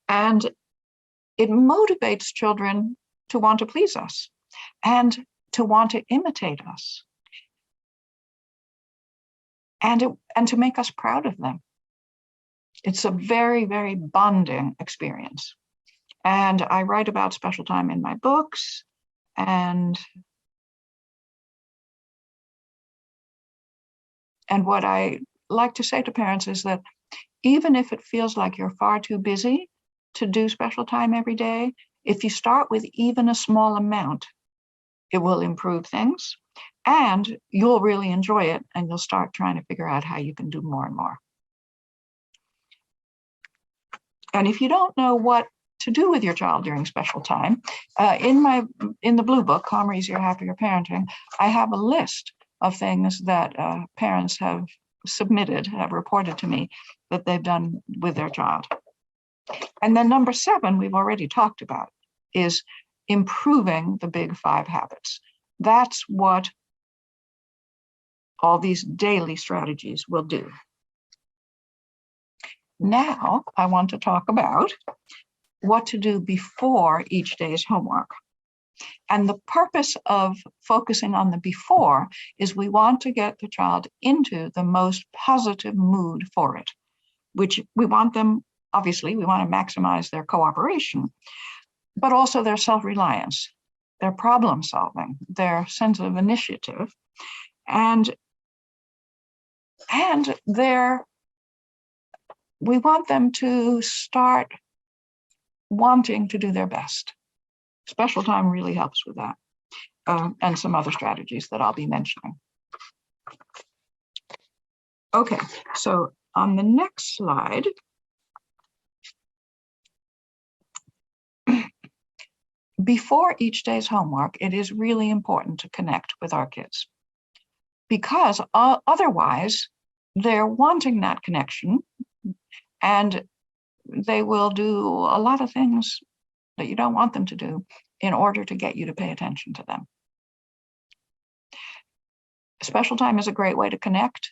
And it motivates children to want to please us and to want to imitate us and to make us proud of them. It's a very, very bonding experience. And I write about special time in my books. And what I like to say to parents is that even if it feels like you're far too busy to do special time every day, if you start with even a small amount, it will improve things and you'll really enjoy it, and you'll start trying to figure out how you can do more and more. And if you don't know what to do with your child during special time, in the blue book, Calmer, Easier, Happier Parenting, I have a list of things that parents have submitted, have reported to me that they've done with their child. And then number 7, we've already talked about, is improving the big 5 habits. That's what all these daily strategies will do. Now, I want to talk about what to do before each day's homework. And the purpose of focusing on the before is we want to get the child into the most positive mood for it, which we want them, obviously, we want to maximize their cooperation, but also their self-reliance, their problem solving, their sense of initiative, and we want them to start wanting to do their best. Special time really helps with that, and some other strategies that I'll be mentioning. Okay, so on the next slide, before each day's homework, it is really important to connect with our kids, because otherwise they're wanting that connection and they will do a lot of things that you don't want them to do in order to get you to pay attention to them. Special time is a great way to connect.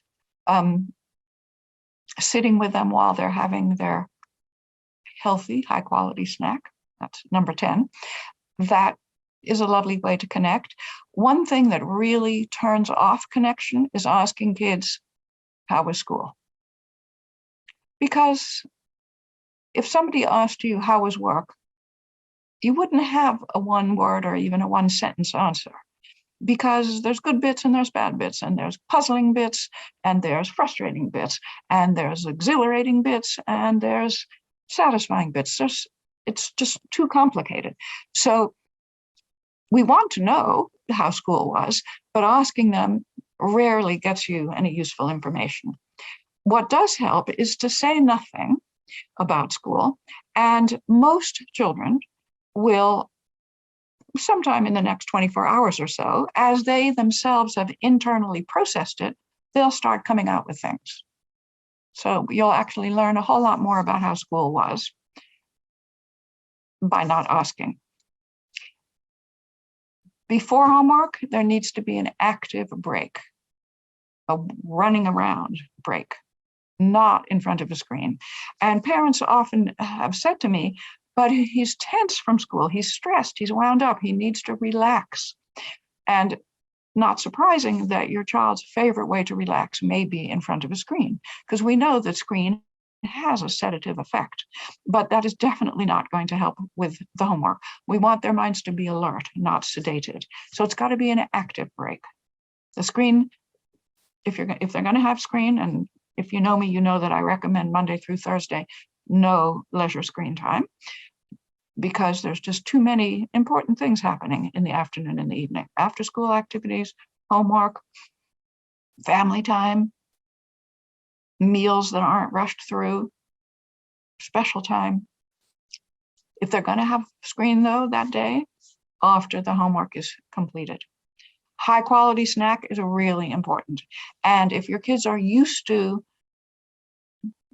Sitting with them while they're having their healthy, high quality snack, that's number 10. That is a lovely way to connect. One thing that really turns off connection is asking kids, how was school? Because if somebody asked you, how was work? You wouldn't have a one word or even a one sentence answer, because there's good bits and there's bad bits, and there's puzzling bits and there's frustrating bits, and there's exhilarating bits and there's satisfying bits. It's just too complicated. So we want to know how school was, but asking them rarely gets you any useful information. What does help is to say nothing about school, and most children will, sometime in the next 24 hours or so, as they themselves have internally processed it, they'll start coming out with things. So you'll actually learn a whole lot more about how school was by not asking. Before homework, there needs to be an active break, a running around break, not in front of a screen. And parents often have said to me, but he's tense from school, he's stressed, he's wound up, he needs to relax. And not surprising that your child's favorite way to relax may be in front of a screen, because we know that screen has a sedative effect, but that is definitely not going to help with the homework. We want their minds to be alert, not sedated. So it's got to be an active break. The screen, if they're going to have screen, and if you know me, you know that I recommend Monday through Thursday, no leisure screen time, because there's just too many important things happening in the afternoon and the evening. After school activities, homework, family time, meals that aren't rushed through, special time. If they're going to have screen though that day, after the homework is completed. High quality snack is really important. And if your kids are used to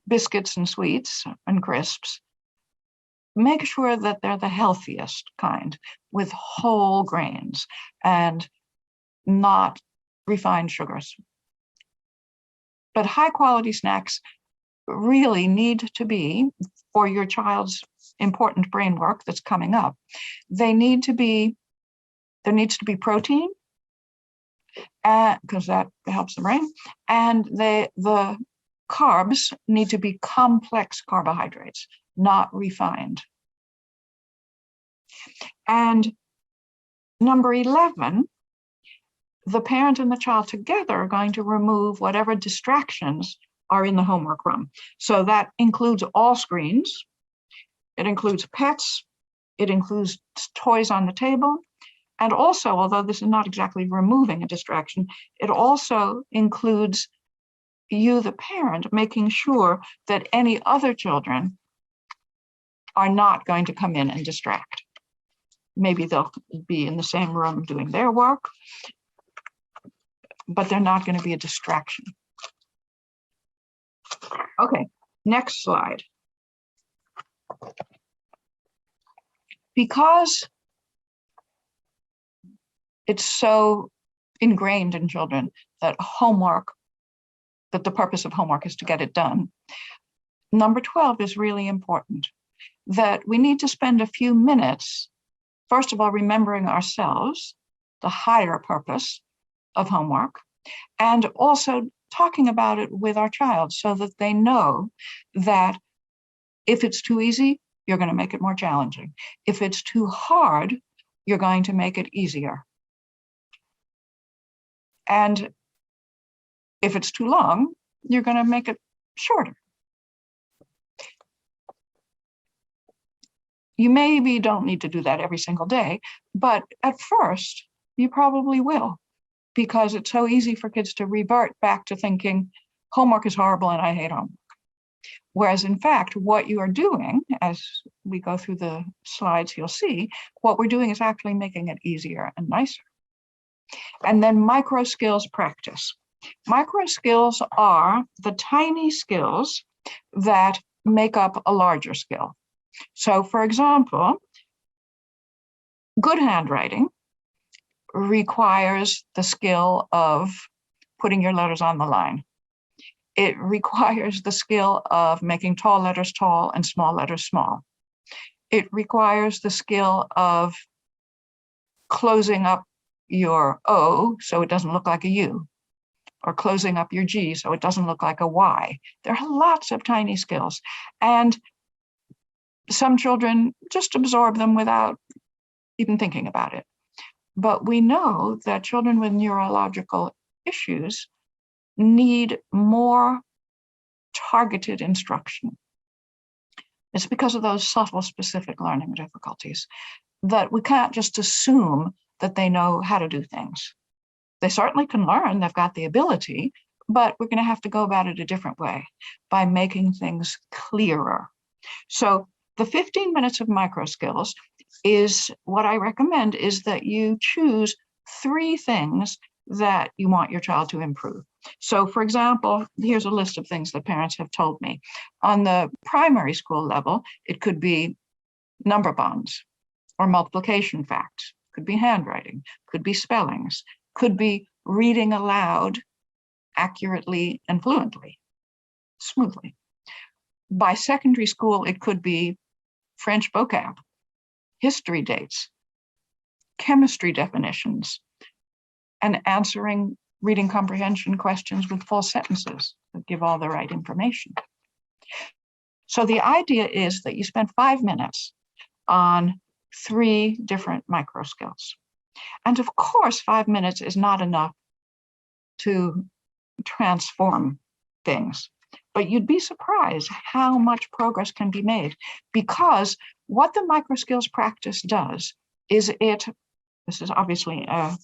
biscuits and sweets and crisps, make sure that they're the healthiest kind, with whole grains and not refined sugars. But high quality snacks really need to be, for your child's important brain work that's coming up, there needs to be protein, because that helps the brain, and the carbs need to be complex carbohydrates, not refined. And number 11, the parent and the child together are going to remove whatever distractions are in the homework room. So that includes all screens, it includes pets, it includes toys on the table, and also, although this is not exactly removing a distraction, it also includes you, the parent, making sure that any other children are not going to come in and distract. Maybe they'll be in the same room doing their work, but they're not going to be a distraction. Okay, next slide. Because it's so ingrained in children that the purpose of homework is to get it done, number 12 is really important, that we need to spend a few minutes First of all, remembering ourselves, the higher purpose of homework, and also talking about it with our child so that they know that if it's too easy, you're going to make it more challenging. If it's too hard, you're going to make it easier. And if it's too long, you're going to make it shorter. You maybe don't need to do that every single day, but at first, you probably will, because it's so easy for kids to revert back to thinking homework is horrible and I hate homework. Whereas in fact, what you are doing, as we go through the slides, you'll see, what we're doing is actually making it easier and nicer. And then micro skills practice. Micro skills are the tiny skills that make up a larger skill. So for example, good handwriting requires the skill of putting your letters on the line. It requires the skill of making tall letters tall and small letters small. It requires the skill of closing up your O so it doesn't look like a U, or closing up your G so it doesn't look like a Y. There are lots of tiny skills, and some children just absorb them without even thinking about it. But we know that children with neurological issues need more targeted instruction. It's because of those subtle, specific learning difficulties that we can't just assume that they know how to do things. They certainly can learn, they've got the ability, but we're going to have to go about it a different way by making things clearer. So the 15 minutes of micro skills is what I recommend, is that you choose 3 things that you want your child to improve. So for example, here's a list of things that parents have told me. On the primary school level, it could be number bonds or multiplication facts, could be handwriting, could be spellings, could be reading aloud accurately and fluently, smoothly. By secondary school, it could be French vocab, history dates, chemistry definitions, and answering reading comprehension questions with full sentences that give all the right information. So the idea is that you spend 5 minutes on 3 different micro skills. And of course, 5 minutes is not enough to transform things, but you'd be surprised how much progress can be made, because what the micro skills practice does is this is obviously a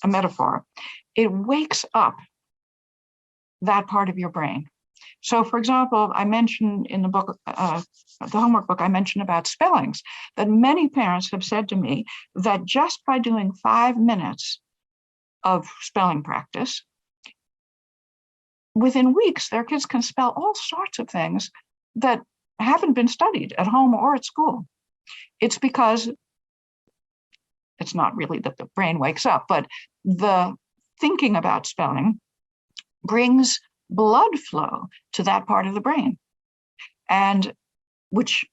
metaphor, it wakes up that part of your brain. So for example, I mentioned in the book, the homework book, I mentioned about spellings, that many parents have said to me that just by doing 5 minutes of spelling practice, within weeks, their kids can spell all sorts of things that haven't been studied at home or at school. It's because it's not really that the brain wakes up, but the thinking about spelling brings blood flow to that part of the brain, and which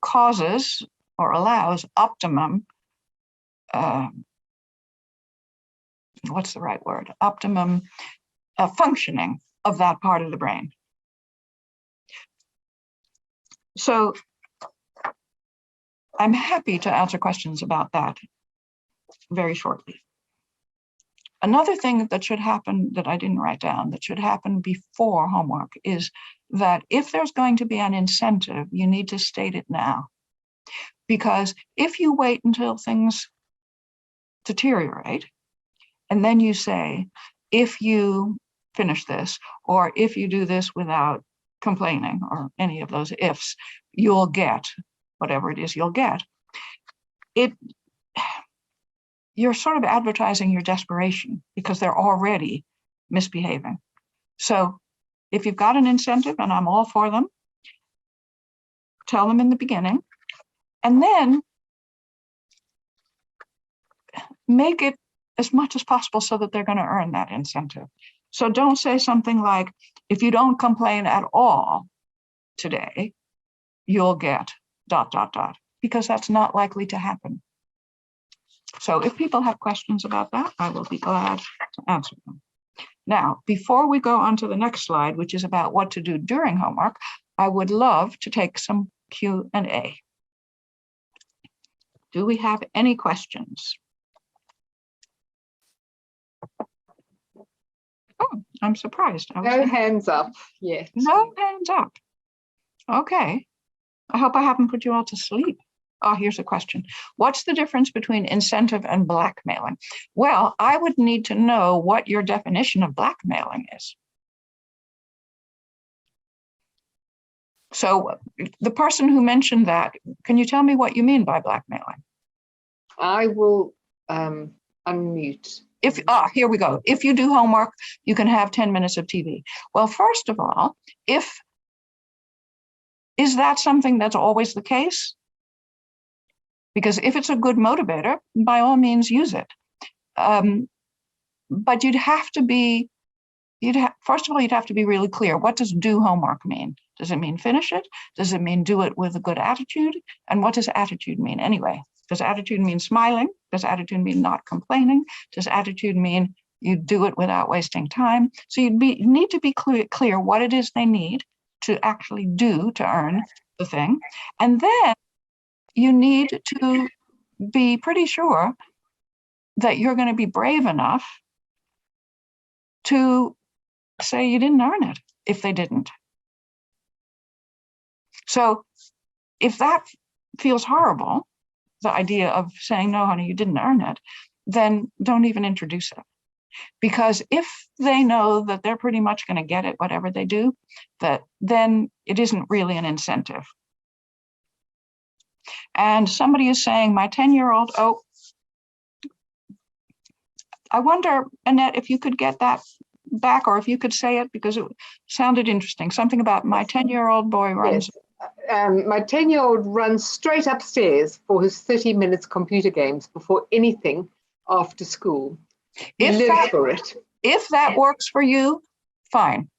causes or allows optimum, what's the right word? Optimum functioning of that part of the brain. So I'm happy to answer questions about that very shortly. Another thing that should happen that I didn't write down, that should happen before homework, is that if there's going to be an incentive, you need to state it now. Because if you wait until things deteriorate, and then you say, if you finish this, or if you do this without complaining, or any of those ifs, you'll get whatever it is you'll get. You're sort of advertising your desperation because they're already misbehaving. So if you've got an incentive, and I'm all for them, tell them in the beginning, and then make it as much as possible so that they're going to earn that incentive. So don't say something like, if you don't complain at all today, you'll get ... because that's not likely to happen. So if people have questions about that, I will be glad to answer them. Now, before we go on to the next slide, which is about what to do during homework, I would love to take some Q&A. Do we have any questions? Oh, I'm surprised. No hands up yet. No hands up. Okay. I hope I haven't put you all to sleep. Oh, here's a question. What's the difference between incentive and blackmailing? Well, I would need to know what your definition of blackmailing is. So the person who mentioned that, can you tell me what you mean by blackmailing? I will unmute. Here we go. If you do homework, you can have 10 minutes of TV. Well, first of all, is that something that's always the case? Because if it's a good motivator, by all means use it. But first of all, you'd have to be really clear. What does do homework mean? Does it mean finish it? Does it mean do it with a good attitude? And what does attitude mean anyway? Does attitude mean smiling? Does attitude mean not complaining? Does attitude mean you do it without wasting time? So you need to be clear what it is they need to actually do to earn the thing. And then you need to be pretty sure that you're going to be brave enough to say you didn't earn it if they didn't. So if that feels horrible, the idea of saying, no, honey, you didn't earn it, then don't even introduce it. Because if they know that they're pretty much going to get it, whatever they do, then it isn't really an incentive. And somebody is saying, my 10-year-old, I wonder, Annette, if you could get that back, or if you could say it, because it sounded interesting. Something about my 10-year-old boy runs. Yes. My 10-year-old runs straight upstairs for his 30 minutes computer games before anything after school. He lives for it. If that works for you, fine.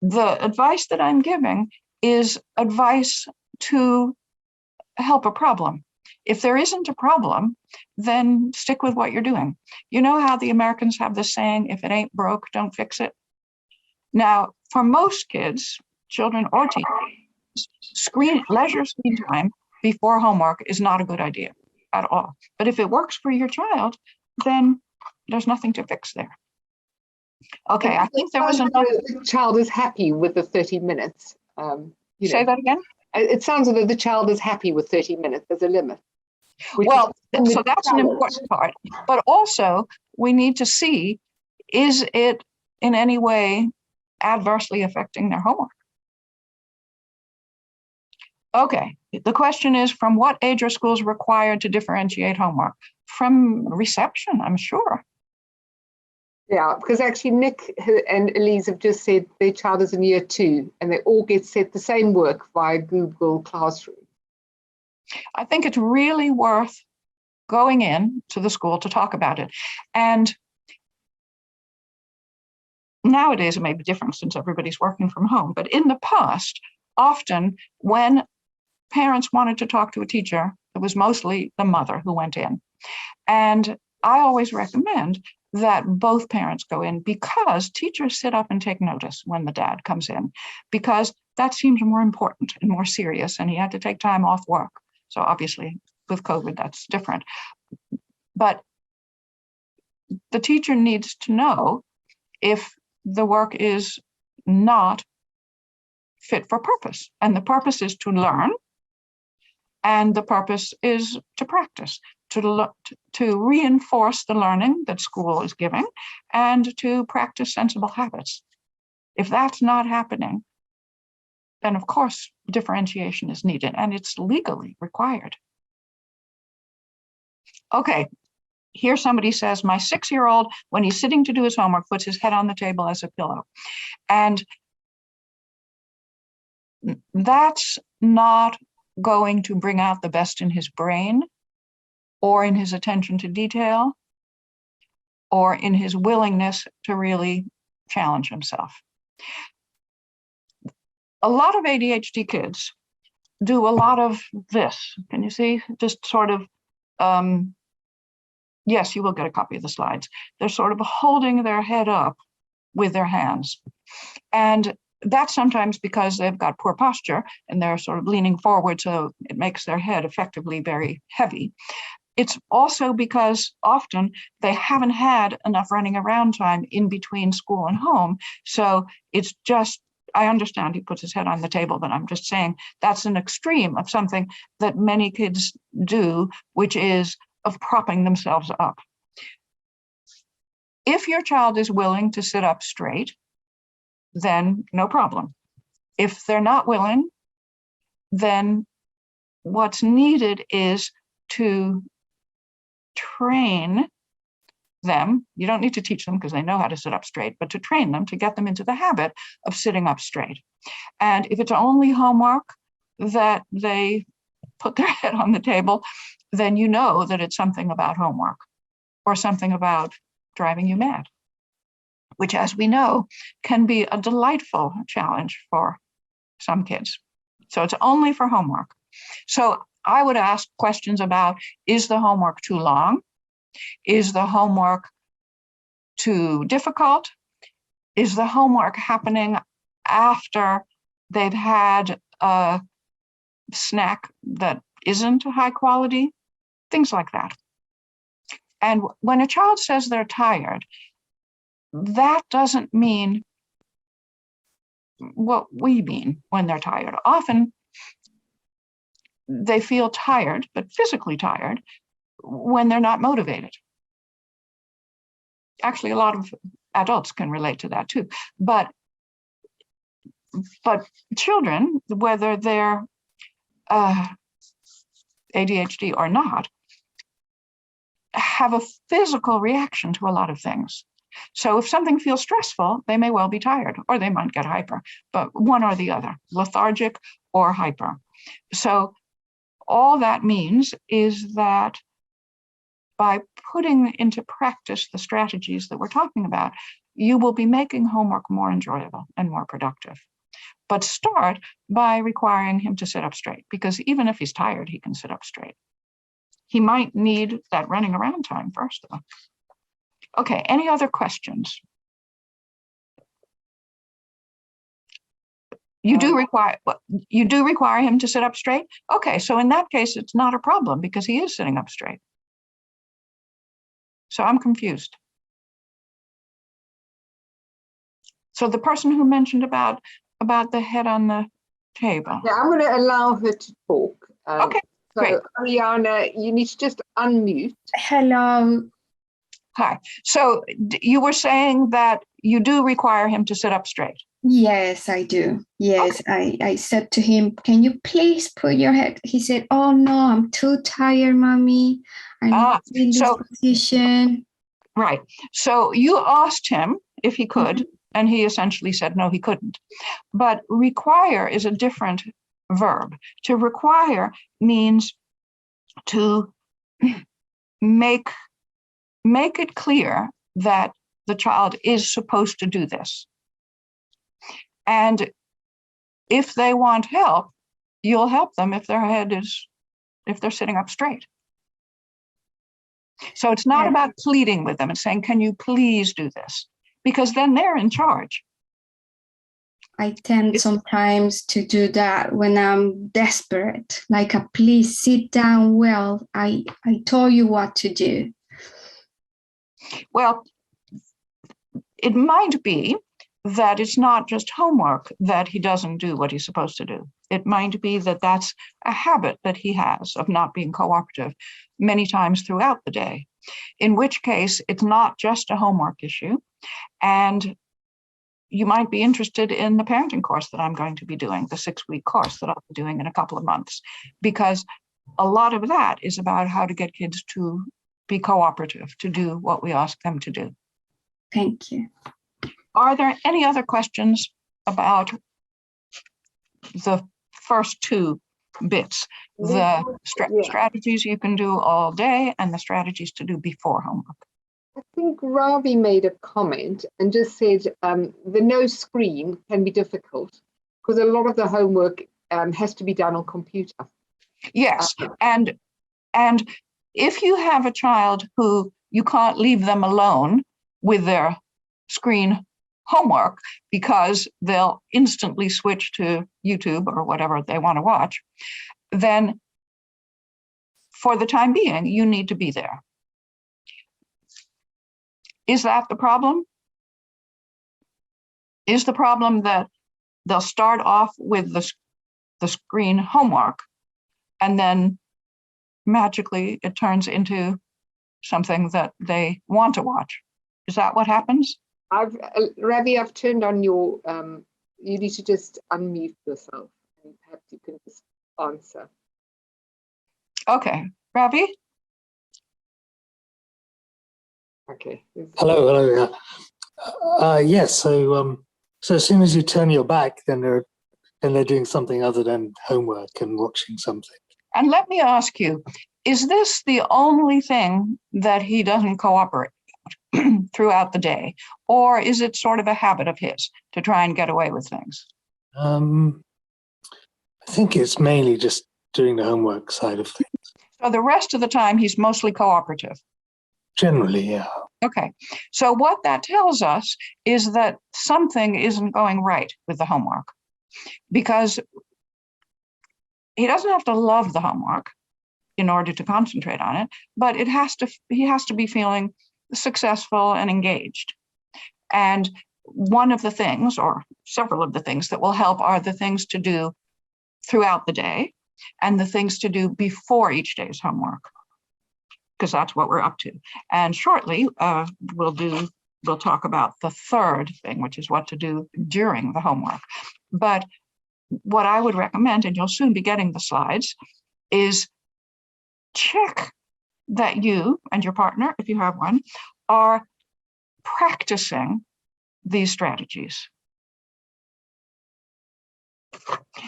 The advice that I'm giving is advice to help a problem. If there isn't a problem, then stick with what you're doing. You know how the Americans have this saying, if it ain't broke, don't fix it. Now, for most kids, children or teachers, leisure screen time before homework is not a good idea at all. But if it works for your child, then there's nothing to fix there. Okay, I think there was another. The child is happy with the 30 minutes. Say that again? It sounds as though the child is happy with 30 minutes. There's a limit. Well, so that's an important part. But also, we need to see, is it in any way adversely affecting their homework? Okay, the question is, from what age are schools required to differentiate homework? From reception, I'm sure. Yeah, because actually Nick and Elise have just said their child is in year 2 and they all get set the same work via Google Classroom. I think it's really worth going in to the school to talk about it. And nowadays it may be different since everybody's working from home, but in the past, often when parents wanted to talk to a teacher, it was mostly the mother who went in. And I always recommend that both parents go in, because teachers sit up and take notice when the dad comes in, because that seems more important and more serious, and he had to take time off work. So obviously with COVID, that's different. But the teacher needs to know if the work is not fit for purpose. And the purpose is to learn, and the purpose is to practice, to reinforce the learning that school is giving, and to practice sensible habits. If that's not happening, then of course differentiation is needed, and it's legally required. Okay, here somebody says, my 6-year-old, when he's sitting to do his homework, puts his head on the table as a pillow. And that's not going to bring out the best in his brain, or in his attention to detail, or in his willingness to really challenge himself. A lot of ADHD kids do a lot of this. Can you see? Just sort of Yes, you will get a copy of the slides. They're sort of holding their head up with their hands. And that's sometimes because they've got poor posture and they're sort of leaning forward, so it makes their head effectively very heavy. It's also because often they haven't had enough running around time in between school and home. So it's just, I understand he puts his head on the table, but I'm just saying that's an extreme of something that many kids do, which is of propping themselves up. If your child is willing to sit up straight, then no problem. If they're not willing, then what's needed is to train them. You don't need to teach them because they know how to sit up straight, but to train them, to get them into the habit of sitting up straight. And if it's only homework that they put their head on the table, then you know that it's something about homework or something about driving you mad, which, as we know, can be a delightful challenge for some kids. So it's only for homework. So I would ask questions about, is the homework too long? Is the homework too difficult? Is the homework happening after they've had a snack that isn't high quality? Things like that. And when a child says they're tired, that doesn't mean what we mean when they're tired. Often they feel tired, but physically tired, when they're not motivated. Actually, a lot of adults can relate to that too. But children, whether they're ADHD or not, have a physical reaction to a lot of things. So if something feels stressful, they may well be tired, or they might get hyper, but one or the other, lethargic or hyper. So all that means is that by putting into practice the strategies that we're talking about, you will be making homework more enjoyable and more productive. But start by requiring him to sit up straight, because even if he's tired, he can sit up straight. He might need that running around time first, though. Okay, any other questions? You do require him to sit up straight? Okay, so in that case, it's not a problem because he is sitting up straight. So I'm confused. So the person who mentioned about the head on the table. Yeah, I'm going to allow her to talk. Okay, so great. Ariana, you need to just unmute. Hello. Hi. So you were saying that you do require him to sit up straight. Yes, I do. Yes, okay. I said to him, can you please put your head? He said, oh no, I'm too tired, mommy. I need to be in this position. Right. So you asked him if he could, and he essentially said no, he couldn't. But require is a different verb. To require means to make it clear that the child is supposed to do this. And if they want help, you'll help them if if they're sitting up straight. So it's not about pleading with them and saying, can you please do this? Because then they're in charge. I tend sometimes to do that when I'm desperate, like please sit down well. I told you what to do. Well, it might be that it's not just homework that he doesn't do what he's supposed to do. It might be that that's a habit that he has of not being cooperative many times throughout the day, in which case it's not just a homework issue. And you might be interested in the parenting course that I'm going to be doing, the 6-week course that I'll be doing in a couple of months, because a lot of that is about how to get kids to be cooperative, to do what we ask them to do. Thank you. Are there any other questions about the first two bits, the strategies you can do all day and the strategies to do before homework? I think Ravi made a comment and just said the no screen can be difficult because a lot of the homework has to be done on computer. Yes, and if you have a child who you can't leave them alone with their screen homework because they'll instantly switch to YouTube or whatever they want to watch, then for the time being, you need to be there. Is that the problem? Is the problem that they'll start off with the screen homework and then magically it turns into something that they want to watch? Is that what happens? Ravi, I've turned on your, you need to just unmute yourself and perhaps you can just answer. Okay, Ravi? Okay. Hello. Yes. So as soon as you turn your back, then they're doing something other than homework and watching something. And let me ask you, is this the only thing that he doesn't cooperate throughout the day, or is it sort of a habit of his to try and get away with things? I think it's mainly just doing the homework side of things. So the rest of the time, he's mostly cooperative. Generally, yeah. Okay, so what that tells us is that something isn't going right with the homework, because he doesn't have to love the homework in order to concentrate on it, but he has to be feeling successful and engaged. And one of the things, or several of the things that will help, are the things to do throughout the day and the things to do before each day's homework, because that's what we're up to. And shortly, we'll talk about the third thing, which is what to do during the homework. But what I would recommend, and you'll soon be getting the slides, is check that you and your partner, if you have one, are practicing these strategies.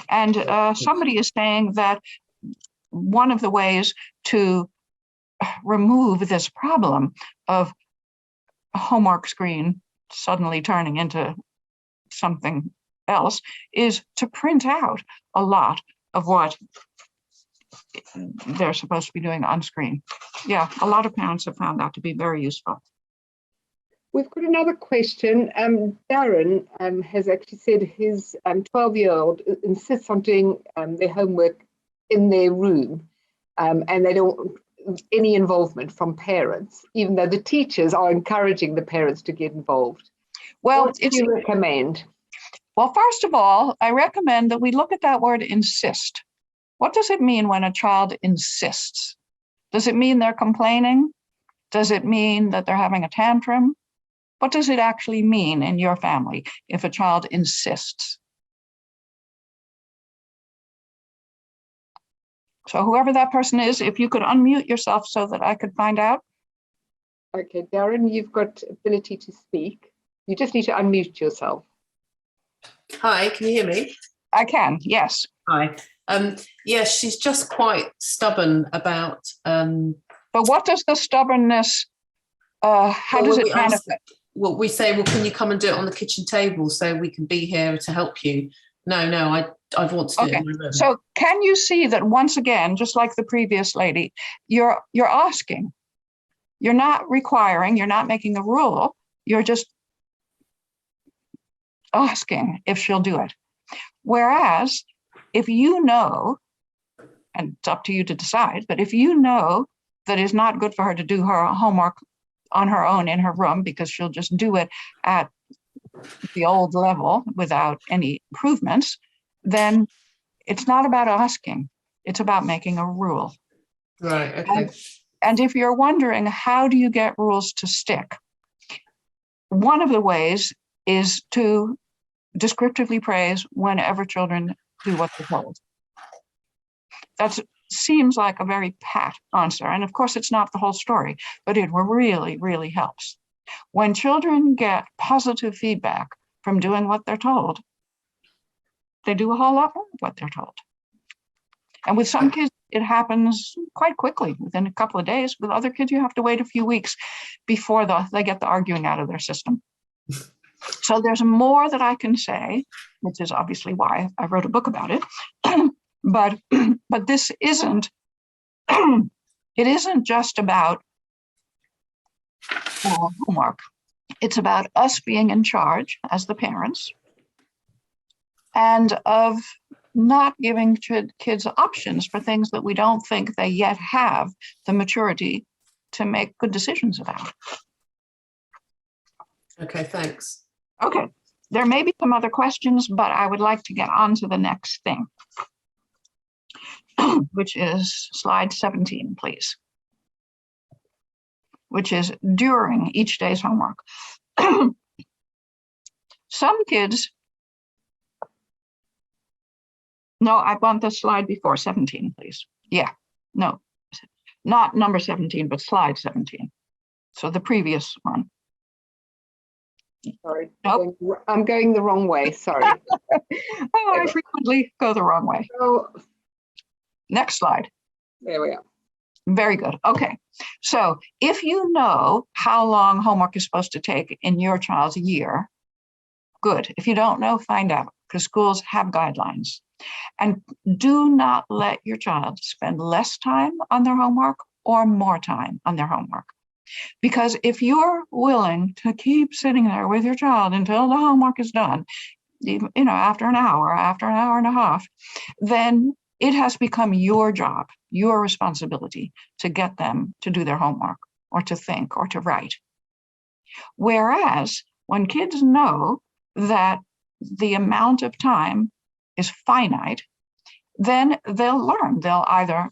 And somebody is saying that one of the ways to remove this problem of a homework screen suddenly turning into something else is to print out a lot of what they're supposed to be doing on screen. Yeah, a lot of parents have found that to be very useful. We've got another question. Darren has actually said his 12-year-old insists on doing their homework in their room, and they don't any involvement from parents, even though the teachers are encouraging the parents to get involved. Well, what do you recommend? Well, first of all, I recommend that we look at that word insist. What does it mean when a child insists? Does it mean they're complaining? Does it mean that they're having a tantrum? What does it actually mean in your family if a child insists? So whoever that person is, if you could unmute yourself so that I could find out. Okay, Darren, you've got ability to speak. You just need to unmute yourself. Hi, can you hear me? I can, yes. Hi. Yes, she's just quite stubborn about. But what does the stubbornness? How does it manifest? Well, we say, well, can you come and do it on the kitchen table so we can be here to help you? No, I want to do it in my room. So can you see that once again, just like the previous lady, you're asking, you're not requiring, you're not making a rule, you're just asking if she'll do it. Whereas if you know, and it's up to you to decide, but if you know that it's not good for her to do her homework on her own in her room because she'll just do it at the old level without any improvements, then it's not about asking, it's about making a rule. Right, okay. And if you're wondering, how do you get rules to stick? One of the ways is to descriptively praise whenever children do what they're told. That seems like a very pat answer. And of course, it's not the whole story, but it really, really helps. When children get positive feedback from doing what they're told, they do a whole lot more of what they're told. And with some kids, it happens quite quickly, within a couple of days. With other kids, you have to wait a few weeks before they get the arguing out of their system. So there's more that I can say, which is obviously why I wrote a book about it. But this isn't, it isn't just about homework. It's about us being in charge as the parents and of not giving kids options for things that we don't think they yet have the maturity to make good decisions about. Okay, thanks. Okay, there may be some other questions, but I would like to get on to the next thing, which is slide 17, please, which is during each day's homework. Some kids, no, I want the slide before 17, please. Yeah, no, not number 17, but slide 17. So the previous one. Sorry, Nope. I'm going the wrong way. Sorry. I frequently go the wrong way. So, Next slide. there we are. Very good. Okay. So if you know how long homework is supposed to take in your child's year, good. If you don't know, find out, because schools have guidelines. And do not let your child spend less time on their homework or more time on their homework. Because if you're willing to keep sitting there with your child until the homework is done, after an hour and a half, then it has become your job, your responsibility to get them to do their homework or to think or to write. Whereas when kids know that the amount of time is finite, then they'll learn. They'll either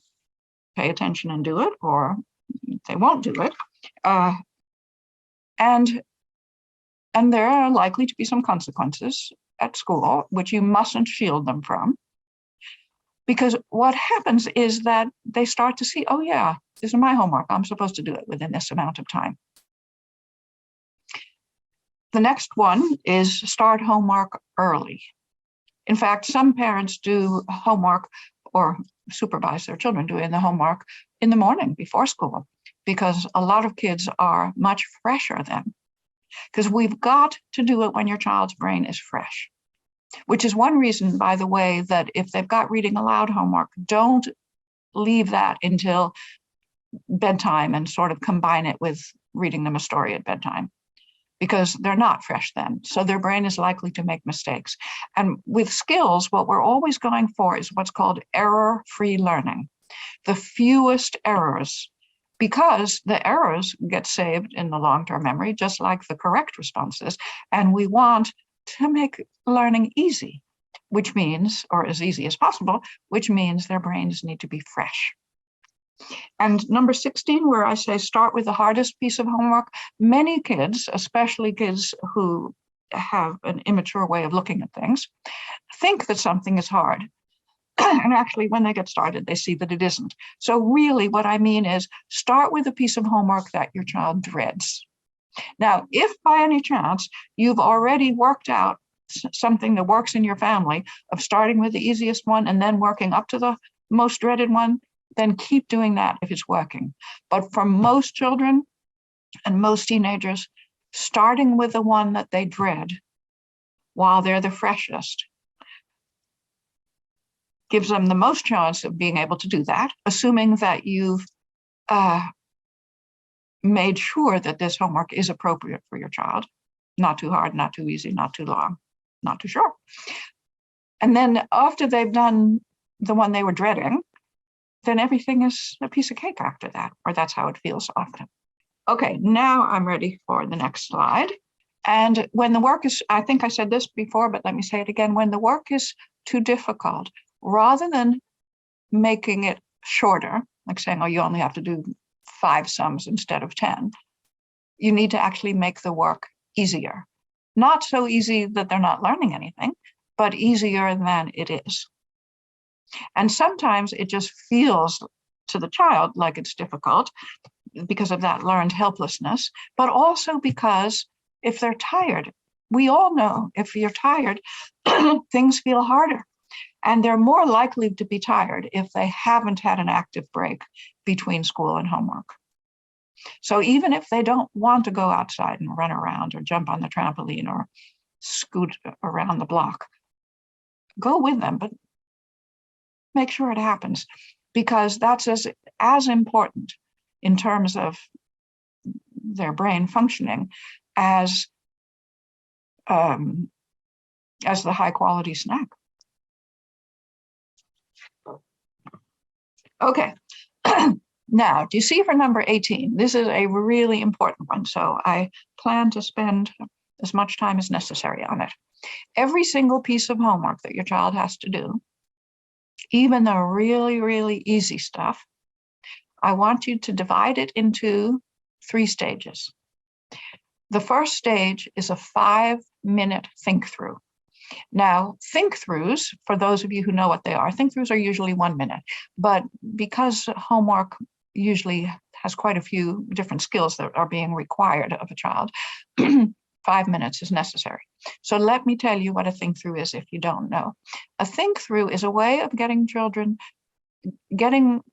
pay attention and do it, or they won't do it. And there are likely to be some consequences at school, which you mustn't shield them from. Because what happens is that they start to see, oh yeah, this is my homework. I'm supposed to do it within this amount of time. The next one is start homework early. In fact, some parents do homework or supervise their children doing the homework in the morning before school, because a lot of kids are much fresher then. Because we've got to do it when your child's brain is fresh, which is one reason, by the way, that if they've got reading aloud homework, don't leave that until bedtime and sort of combine it with reading them a story at bedtime, because they're not fresh then. So their brain is likely to make mistakes. And with skills, what we're always going for is what's called error-free learning, the fewest errors, because the errors get saved in the long-term memory, just like the correct responses. And we want to make learning easy, which means, or as easy as possible, which means their brains need to be fresh. And number 16, where I say start with the hardest piece of homework, many kids, especially kids who have an immature way of looking at things, think that something is hard. And actually, when they get started, they see that it isn't. So really what I mean is start with a piece of homework that your child dreads. Now, if by any chance you've already worked out something that works in your family of starting with the easiest one and then working up to the most dreaded one, then keep doing that if it's working. But for most children and most teenagers, starting with the one that they dread while they're the freshest gives them the most chance of being able to do that, assuming that you've made sure that this homework is appropriate for your child. Not too hard, not too easy, not too long, not too short. And then after they've done the one they were dreading, then everything is a piece of cake after that, or that's how it feels often. Okay, now I'm ready for the next slide. And when the work is, I think I said this before, but let me say it again, when the work is too difficult, rather than making it shorter, like saying, oh, you only have to do 5 sums instead of 10, you need to actually make the work easier. Not so easy that they're not learning anything, but easier than it is. And sometimes it just feels to the child like it's difficult because of that learned helplessness, but also because if they're tired, we all know if you're tired, things feel harder. And they're more likely to be tired if they haven't had an active break between school and homework. So even if they don't want to go outside and run around or jump on the trampoline or scoot around the block, go with them, but make sure it happens, because that's as important in terms of their brain functioning as the high quality snack. Okay. Now, do you see for number 18? This is a really important one, so I plan to spend as much time as necessary on it. Every single piece of homework that your child has to do, even the really, really easy stuff, I want you to divide it into 3 stages. The first stage is a 5-minute think through. Now, think-throughs, for those of you who know what they are, think-throughs are usually 1 minute, but because homework usually has quite a few different skills that are being required of a child, 5 minutes is necessary. So let me tell you what a think-through is if you don't know. A think-through is a way of getting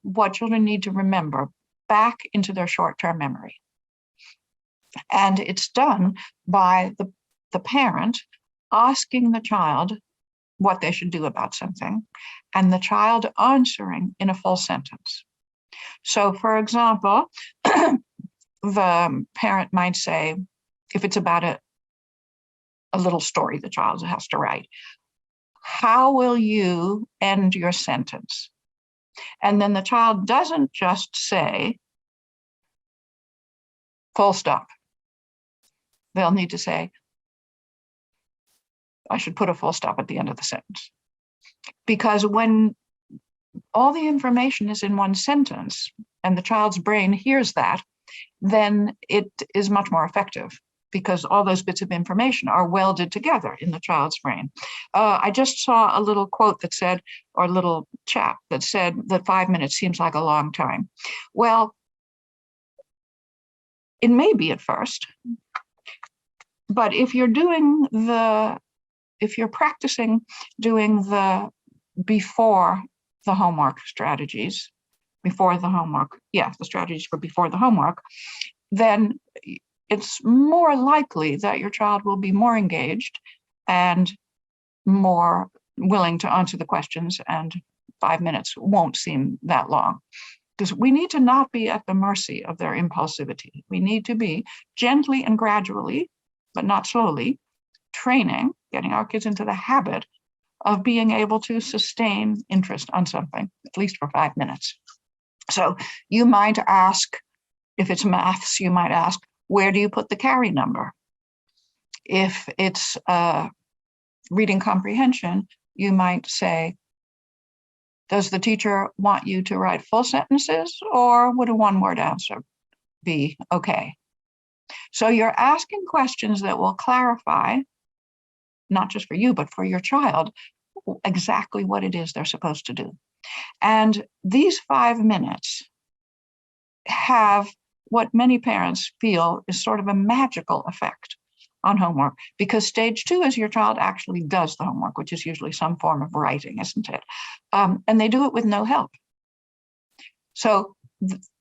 what children need to remember back into their short-term memory. And it's done by the parent asking the child what they should do about something, and the child answering in a full sentence. So, for example, the parent might say, if it's about a little story the child has to write, how will you end your sentence? And then the child doesn't just say, full stop. They'll need to say, I should put a full stop at the end of the sentence. Because when all the information is in one sentence and the child's brain hears that, then it is much more effective because all those bits of information are welded together in the child's brain. I just saw a little quote that said, or a little chat that said that 5 minutes seems like a long time. Well, it may be at first, but if you're practicing doing the before the homework strategies, the strategies for before the homework, then it's more likely that your child will be more engaged and more willing to answer the questions, and 5 minutes won't seem that long. Because we need to not be at the mercy of their impulsivity. We need to be gently and gradually, but not slowly, training, getting our kids into the habit of being able to sustain interest on something, at least for 5 minutes. So you might ask, if it's maths, you might ask, where do you put the carry number? If it's reading comprehension, you might say, does the teacher want you to write full sentences, or would a 1-word answer be okay? So you're asking questions that will clarify, not just for you, but for your child, exactly what it is they're supposed to do. And these 5 minutes have what many parents feel is sort of a magical effect on homework, because stage 2 is your child actually does the homework, which is usually some form of writing, isn't it? And they do it with no help. So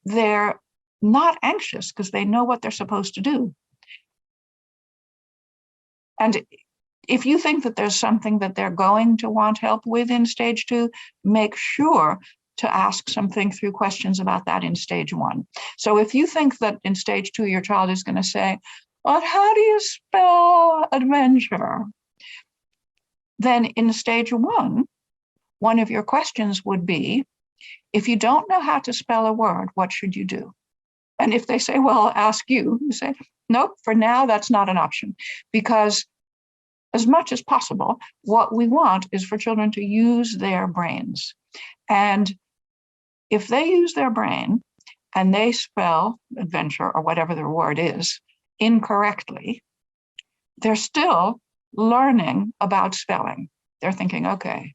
they're not anxious because they know what they're supposed to do. And if you think that there's something that they're going to want help with in stage 2, make sure to ask some think-through questions about that in stage 1. So if you think that in stage 2, your child is going to say, well, how do you spell adventure? Then in stage 1, one of your questions would be, if you don't know how to spell a word, what should you do? And if they say, well, I'll ask you, you say, nope, for now, that's not an option. Because as much as possible, what we want is for children to use their brains. And if they use their brain and they spell adventure or whatever the word is incorrectly, they're still learning about spelling. They're thinking, okay,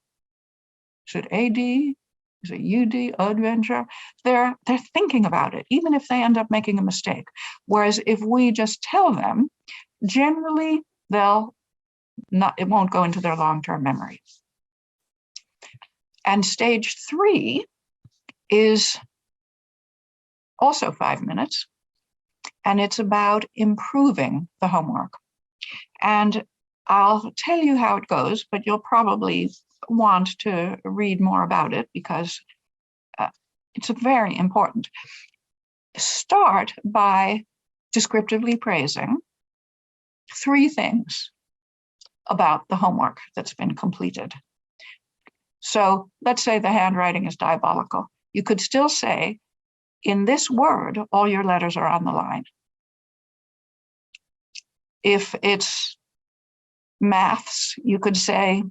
is it AD? Is it UD, adventure? They're thinking about it, even if they end up making a mistake. Whereas if we just tell them, generally it won't go into their long-term memory. And stage 3 is also 5 minutes, and it's about improving the homework. And I'll tell you how it goes, but you'll probably want to read more about it because it's very important. Start by descriptively praising 3 things about the homework that's been completed. So let's say the handwriting is diabolical. You could still say, in this word, all your letters are on the line. If it's maths, you could say,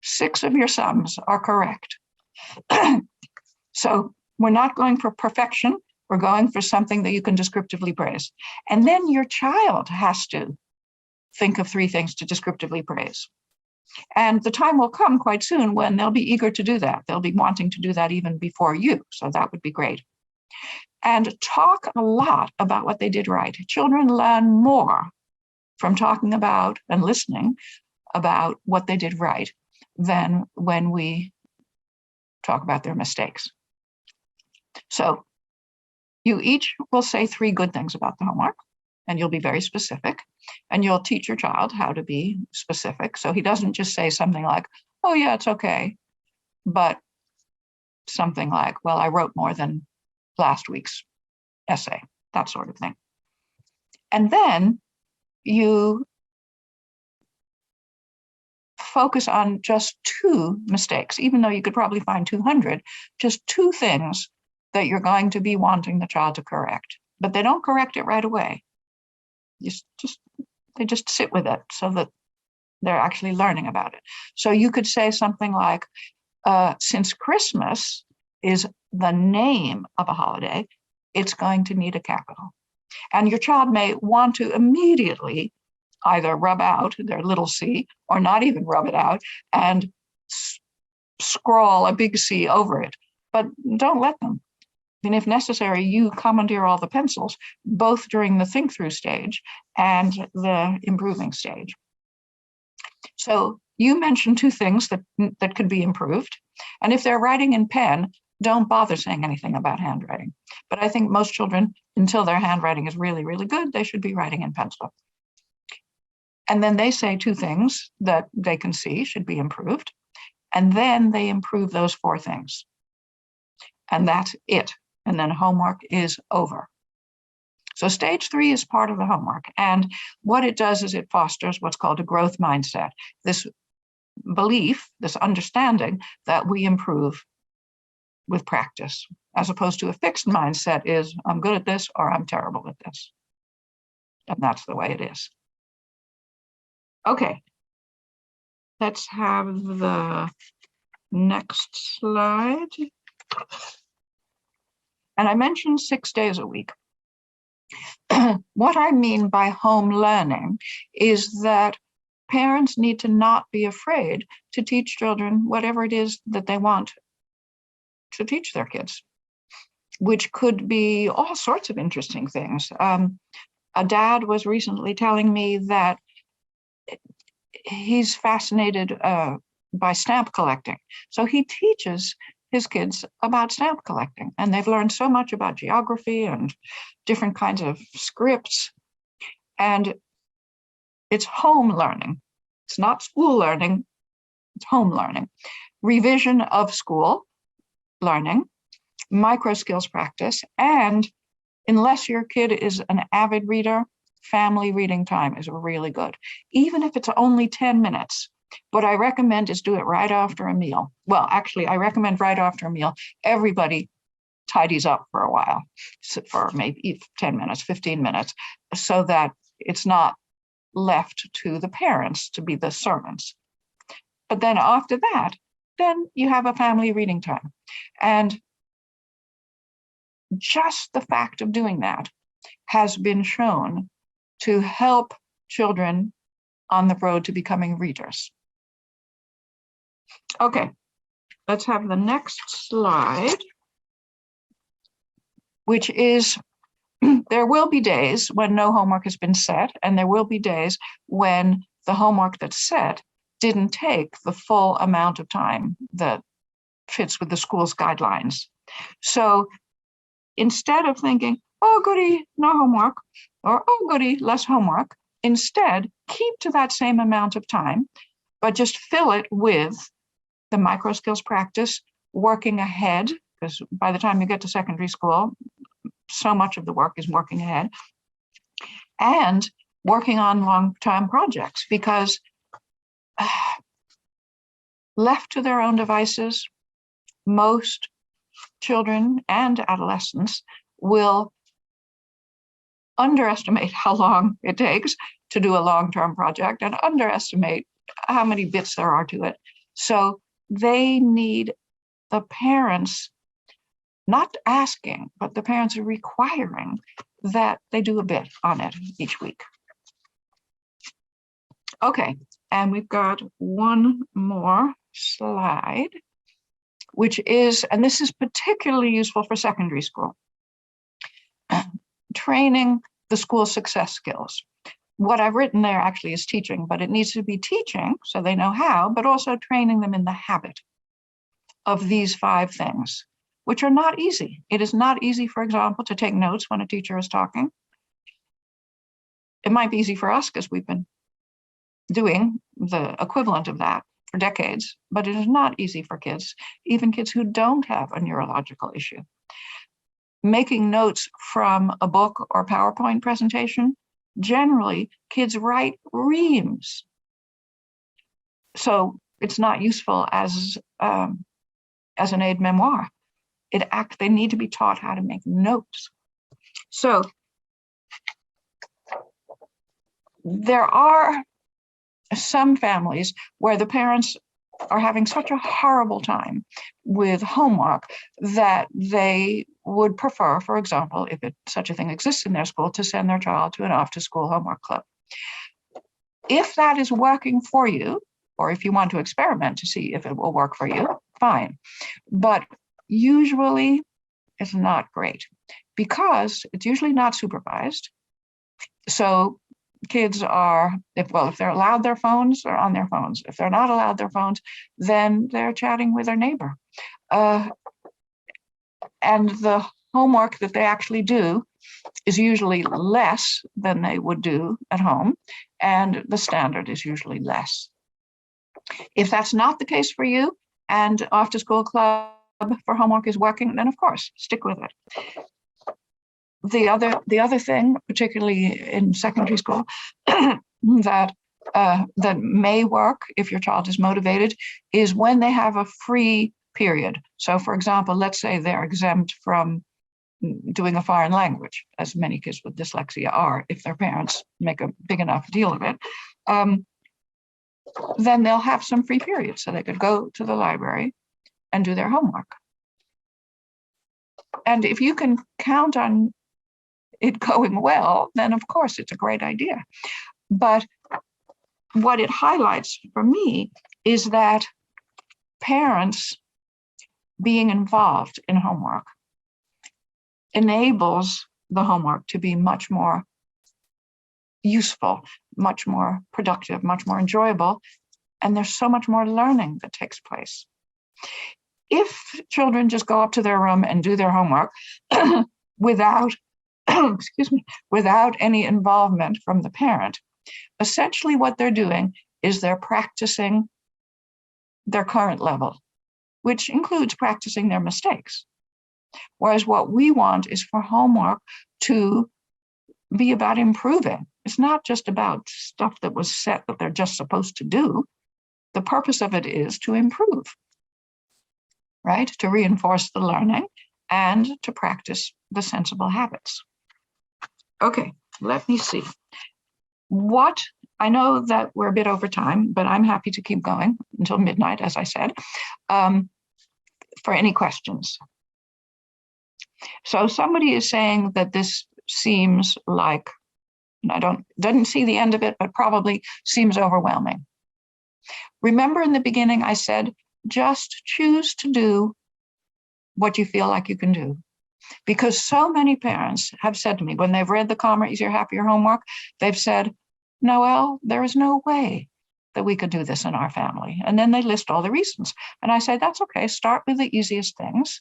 6 of your sums are correct. So we're not going for perfection. We're going for something that you can descriptively praise. And then your child has to think of 3 things to descriptively praise. And the time will come quite soon when they'll be eager to do that. They'll be wanting to do that even before you. So that would be great. And talk a lot about what they did right. Children learn more from talking about and listening about what they did right than when we talk about their mistakes. So you each will say 3 good things about the homework, and you'll be very specific, and you'll teach your child how to be specific. So he doesn't just say something like, oh yeah, it's okay, but something like, well, I wrote more than last week's essay, that sort of thing. And then you focus on just 2 mistakes, even though you could probably find 200, just 2 things that you're going to be wanting the child to correct, but they don't correct it right away. They just sit with it so that they're actually learning about it. So you could say something like, since Christmas is the name of a holiday, it's going to need a capital. And your child may want to immediately either rub out their little c or not even rub it out and scrawl a big C over it. But don't let them. And if necessary, you commandeer all the pencils, both during the think through stage and the improving stage. So you mentioned 2 things that could be improved. And if they're writing in pen, don't bother saying anything about handwriting. But I think most children, until their handwriting is really, really good, they should be writing in pencil. And then they say 2 things that they can see should be improved. And then they improve those 4 things. And that's it. And then homework is over. So stage 3 is part of the homework. And what it does is it fosters what's called a growth mindset. This belief, this understanding that we improve with practice, as opposed to a fixed mindset is I'm good at this or I'm terrible at this. And that's the way it is. Okay. Let's have the next slide. And I mentioned 6 days a week. What I mean by home learning is that parents need to not be afraid to teach children whatever it is that they want to teach their kids, which could be all sorts of interesting things. A dad was recently telling me that he's fascinated by stamp collecting. So he teaches his kids about stamp collecting, and they've learned so much about geography and different kinds of scripts. And it's home learning. It's not school learning, it's home learning. Revision of school learning, micro skills practice, and unless your kid is an avid reader, family reading time is really good. Even if it's only 10 minutes, what I recommend is do it right after a meal. Well, actually, I recommend right after a meal. Everybody tidies up for a while, for maybe 10 minutes, 15 minutes, so that it's not left to the parents to be the servants. But then after that, then you have a family reading time. And just the fact of doing that has been shown to help children on the road to becoming readers. Okay, let's have the next slide, which is there will be days when no homework has been set, and there will be days when the homework that's set didn't take the full amount of time that fits with the school's guidelines. So instead of thinking, oh, goody, no homework, or oh, goody, less homework, instead, keep to that same amount of time, but just fill it with the micro skills practice, working ahead, because by the time you get to secondary school, so much of the work is working ahead, and working on long-term projects, because left to their own devices, most children and adolescents will underestimate how long it takes to do a long-term project and underestimate how many bits there are to it. So they need the parents not asking, but the parents are requiring that they do a bit on it each week. Okay, and we've got one more slide, which is, and this is particularly useful for secondary school, training the school success skills. What I've written there actually is teaching, but it needs to be teaching so they know how, but also training them in the habit of these 5 things, which are not easy. It is not easy, for example, to take notes when a teacher is talking. It might be easy for us because we've been doing the equivalent of that for decades, but it is not easy for kids, even kids who don't have a neurological issue. Making notes from a book or PowerPoint presentation, generally kids write reams. So it's not useful as an aide-memoire. They need to be taught how to make notes. So there are some families where the parents are having such a horrible time with homework that they would prefer, for example, if such a thing exists in their school, to send their child to an after-school homework club. If that is working for you, or if you want to experiment to see if it will work for you, fine. But usually it's not great because it's usually not supervised. So kids are, if they're allowed their phones, they're on their phones. If they're not allowed their phones, then they're chatting with their neighbor. And the homework that they actually do is usually less than they would do at home, and the standard is usually less. If that's not the case for you, and after school club for homework is working, then of course, stick with it. The other thing, particularly in secondary school, that may work if your child is motivated, is when they have a free period. So, for example, let's say they're exempt from doing a foreign language, as many kids with dyslexia are, if their parents make a big enough deal of it. Then they'll have some free periods, so they could go to the library and do their homework. And if you can count on it going well, then of course it's a great idea. But what it highlights for me is that parents being involved in homework enables the homework to be much more useful, much more productive, much more enjoyable, and there's so much more learning that takes place. If children just go up to their room and do their homework without without any involvement from the parent, essentially what they're doing is they're practicing their current level, which includes practicing their mistakes. Whereas what we want is for homework to be about improving. It's not just about stuff that was set that they're just supposed to do. The purpose of it is to improve, right? To reinforce the learning and to practice the sensible habits. Okay, let me see. I know that we're a bit over time, but I'm happy to keep going until midnight, as I said, for any questions. So somebody is saying that this seems like, didn't see the end of it, but probably seems overwhelming. Remember in the beginning, I said, just choose to do what you feel like you can do. Because so many parents have said to me, when they've read the Calmer, Easier, Happier homework, they've said, Noël, there is no way that we could do this in our family. And then they list all the reasons. And I say, that's okay, start with the easiest things.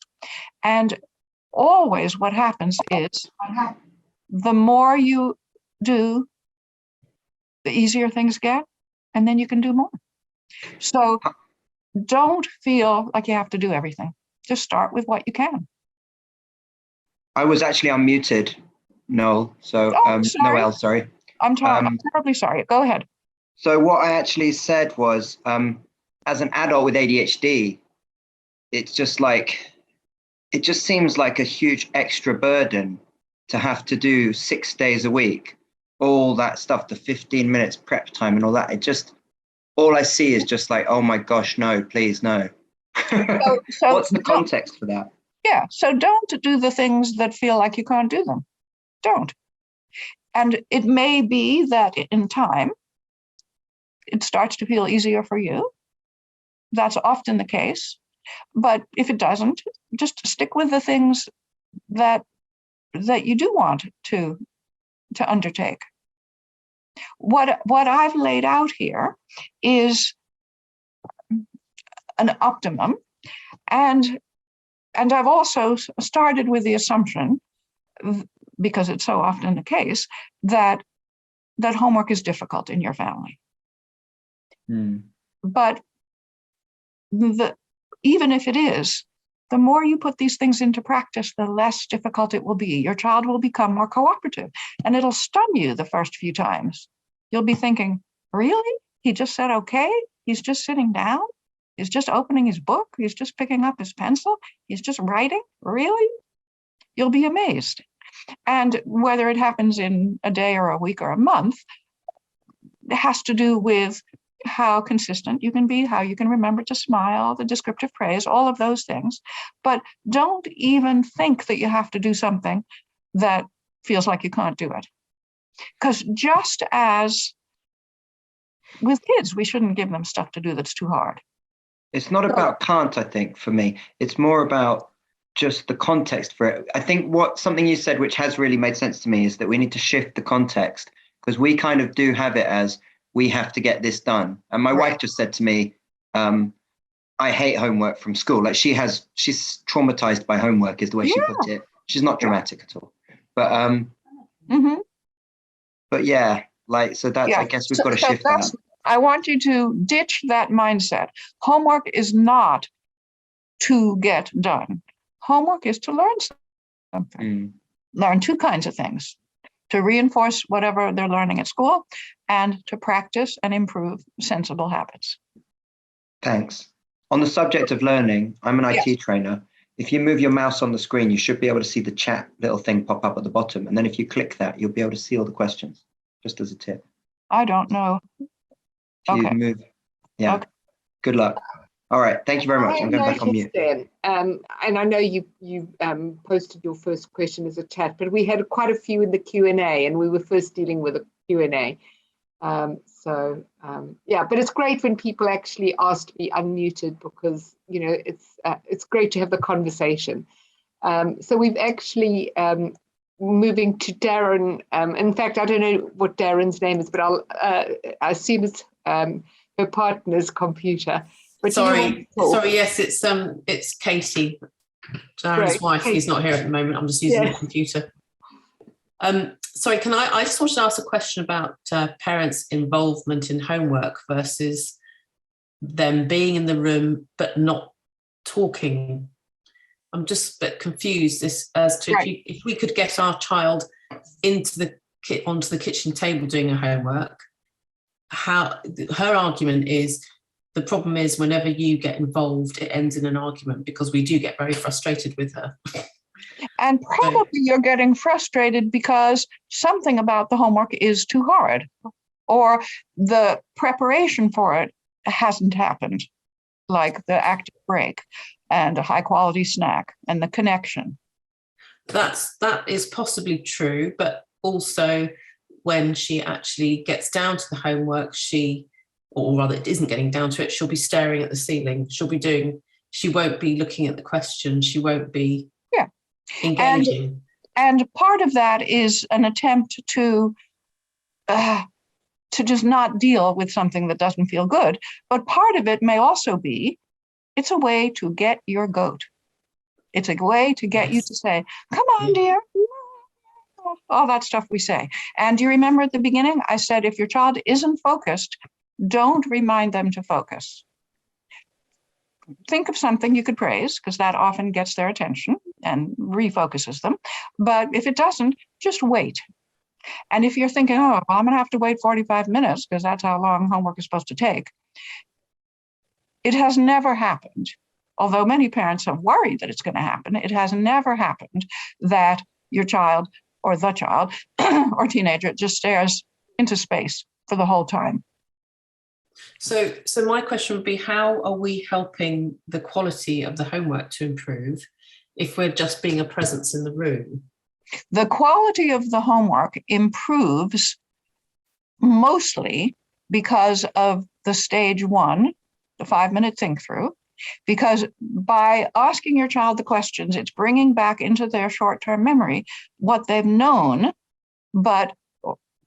And always what happens is, the more you do, the easier things get, and then you can do more. So don't feel like you have to do everything. Just start with what you can. I was actually unmuted, Noel. So sorry. Noel, sorry. I'm terribly sorry. Go ahead. So what I actually said was, as an adult with ADHD, it's just like, it just seems like a huge extra burden to have to do 6 days a week, all that stuff, the 15 minutes prep time and all that. It just, all I see is just like, oh my gosh, no, please, no. So What's the context for that? Yeah, so don't do the things that feel like you can't do them. Don't. And it may be that in time, it starts to feel easier for you. That's often the case. But if it doesn't, just stick with the things that you do want to undertake. What I've laid out here is an optimum, and I've also started with the assumption, because it's so often the case, that homework is difficult in your family. But even if it is, the more you put these things into practice, the less difficult it will be. Your child will become more cooperative, and it'll stun you the first few times. You'll be thinking, really? He just said, okay, he's just sitting down. He's just opening his book. He's just picking up his pencil. He's just writing. Really? You'll be amazed. And whether it happens in a day or a week or a month, it has to do with how consistent you can be, how you can remember to smile, the descriptive praise, all of those things. But don't even think that you have to do something that feels like you can't do it. Because just as with kids, we shouldn't give them stuff to do that's too hard. It's not about can't, I think, for me. It's more about just the context for it. I think something you said, which has really made sense to me, is that we need to shift the context, because we kind of do have it as we have to get this done. And my wife just said to me, I hate homework from school. Like she's traumatized by homework is the way she put it. She's not dramatic at all. But but yeah, like, so that's, I guess we've got to shift that. I want you to ditch that mindset. Homework is not to get done. Homework is to learn something. Learn two kinds of things: to reinforce whatever they're learning at school and to practice and improve sensible habits. Thanks. On the subject of learning, I'm an IT trainer. If you move your mouse on the screen, you should be able to see the chat little thing pop up at the bottom. And then if you click that, you'll be able to see all the questions, just as a tip. I don't know. If you move, okay. Good luck. All right, thank you very much. I'm going back on mute. And I know you posted your first question as a chat, but we had quite a few in the Q&A, and we were first dealing with a Q&A. But it's great when people actually ask to be unmuted, because it's great to have the conversation. So we've actually moving to Darren. In fact, I don't know what Darren's name is, but I assume it's her partner's computer. But sorry, yes, it's Katie, Darren's wife. Katie. He's not here at the moment. I'm just using the computer. Sorry, I just wanted to ask a question about parents' involvement in homework versus them being in the room but not talking. I'm just a bit confused as to if we could get our child onto the kitchen table doing her homework. How her argument is, the problem is whenever you get involved, it ends in an argument, because we do get very frustrated with her. And probably you're getting frustrated because something about the homework is too hard, or the preparation for it hasn't happened, like the active break and a high quality snack and the connection. That is possibly true, but also when she actually gets down to the homework, or rather it isn't getting down to it, she'll be staring at the ceiling. She won't be looking at the question. She won't be engaging. And part of that is an attempt to just not deal with something that doesn't feel good. But part of it may also be, it's a way to get your goat. It's a way to get you to say, come on, dear. All that stuff we say. And do you remember at the beginning, I said, if your child isn't focused, don't remind them to focus. think of something you could praise, because that often gets their attention and refocuses them. But if it doesn't, just wait. And if you're thinking, oh, well, I'm going to have to wait 45 minutes because that's how long homework is supposed to take, it has never happened. Although many parents have worried that it's going to happen, it has never happened that your child or the child or teenager just stares into space for the whole time. So my question would be, how are we helping the quality of the homework to improve if we're just being a presence in the room? The quality of the homework improves mostly because of the stage 1, the 5-minute think through, because by asking your child the questions, it's bringing back into their short-term memory what they've known,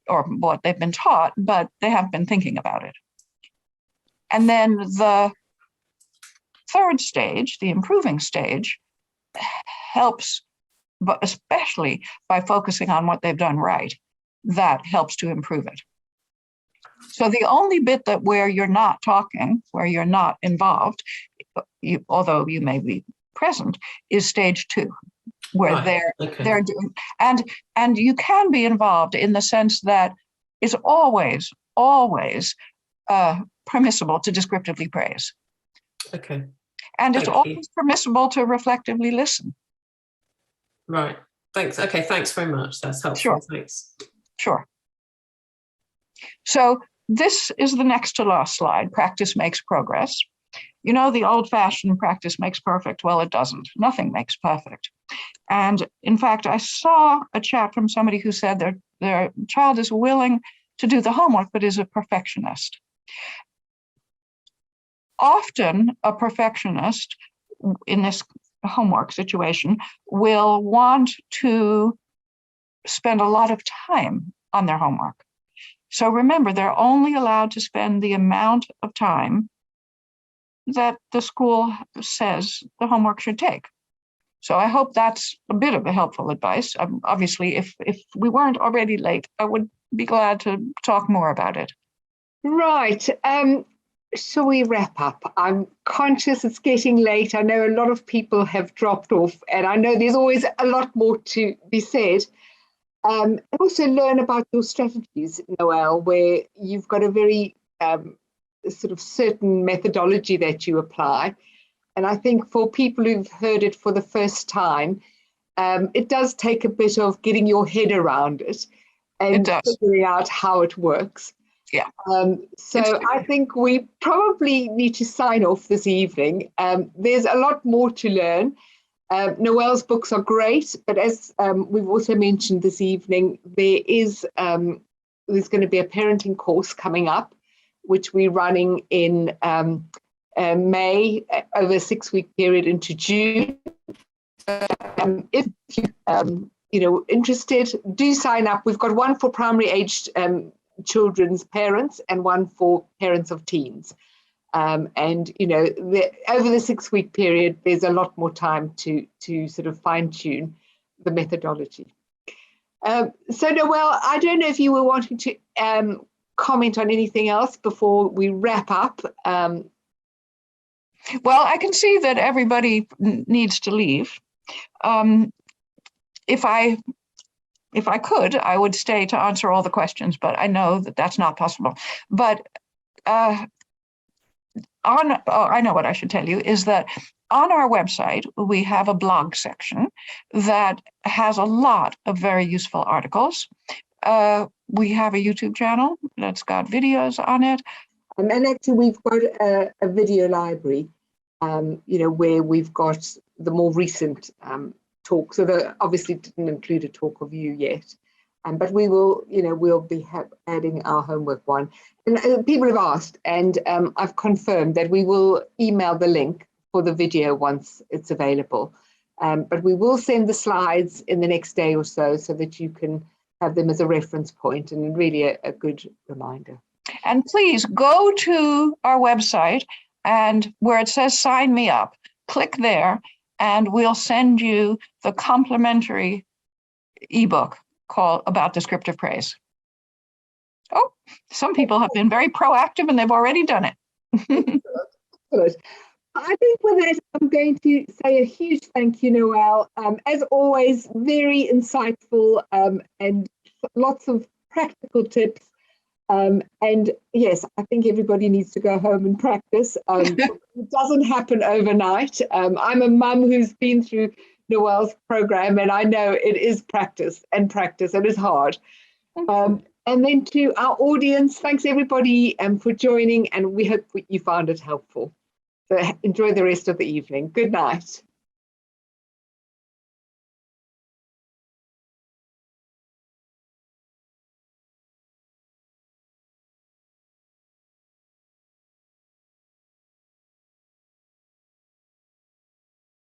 or what they've been taught, but they haven't been thinking about it. And then the 3rd stage, the improving stage, helps, but especially by focusing on what they've done right, that helps to improve it. So the only bit that where you're not talking, where you're not involved, although you may be present, is stage 2, where they're doing, and you can be involved in the sense that it's always permissible to descriptively praise. Okay. And it's always permissible to reflectively listen. Right. Thanks. Okay. Thanks very much. That's helpful. Sure. Thanks. Sure. So this is the next to last slide. Practice makes progress. You know, the old-fashioned practice makes perfect. Well, it doesn't. Nothing makes perfect. And in fact, I saw a chat from somebody who said their child is willing to do the homework, but is a perfectionist. Often a perfectionist in this homework situation will want to spend a lot of time on their homework. So remember, they're only allowed to spend the amount of time that the school says the homework should take. So I hope that's a bit of a helpful advice. Obviously, if we weren't already late, I would be glad to talk more about it. Right. Shall we wrap up? I'm conscious it's getting late. I know a lot of people have dropped off, and I know there's always a lot more to be said. And also learn about your strategies, Noël, where you've got a very sort of certain methodology that you apply. And I think for people who've heard it for the first time, it does take a bit of getting your head around it and figuring out how it works. Yeah. So I think we probably need to sign off this evening. There's a lot more to learn. Noël's books are great, but as we've also mentioned this evening, there's going to be a parenting course coming up, which we're running in May over a 6-week period into June. If you're interested, do sign up. We've got one for primary aged children's parents and one for parents of teens. And over the 6-week period, there's a lot more time to sort of fine tune the methodology. So Noël, I don't know if you were wanting to comment on anything else before we wrap up. Well, I can see that everybody needs to leave. If I could, I would stay to answer all the questions, but I know that that's not possible. But I know what I should tell you is that on our website, we have a blog section that has a lot of very useful articles. We have a YouTube channel that's got videos on it. And actually, we've got a video library, where we've got the more recent talks. So that obviously didn't include a talk of you yet. But we will, we'll be adding our homework one. And people have asked, and I've confirmed that we will email the link for the video once it's available. But we will send the slides in the next day or so that you can have them as a reference point, and really a good reminder. And please go to our website, and where it says sign me up, click there, and we'll send you the complimentary ebook called About Descriptive Praise. Oh, some people have been very proactive and they've already done it. Good. I think with that, I'm going to say a huge thank you, Noël. As always, very insightful and lots of practical tips. And yes, I think everybody needs to go home and practice. It doesn't happen overnight. I'm a mum who's been through Noël's program, and I know it is practice, and it is hard. And then to our audience, thanks everybody for joining, and we hope you found it helpful. So enjoy the rest of the evening. Good night.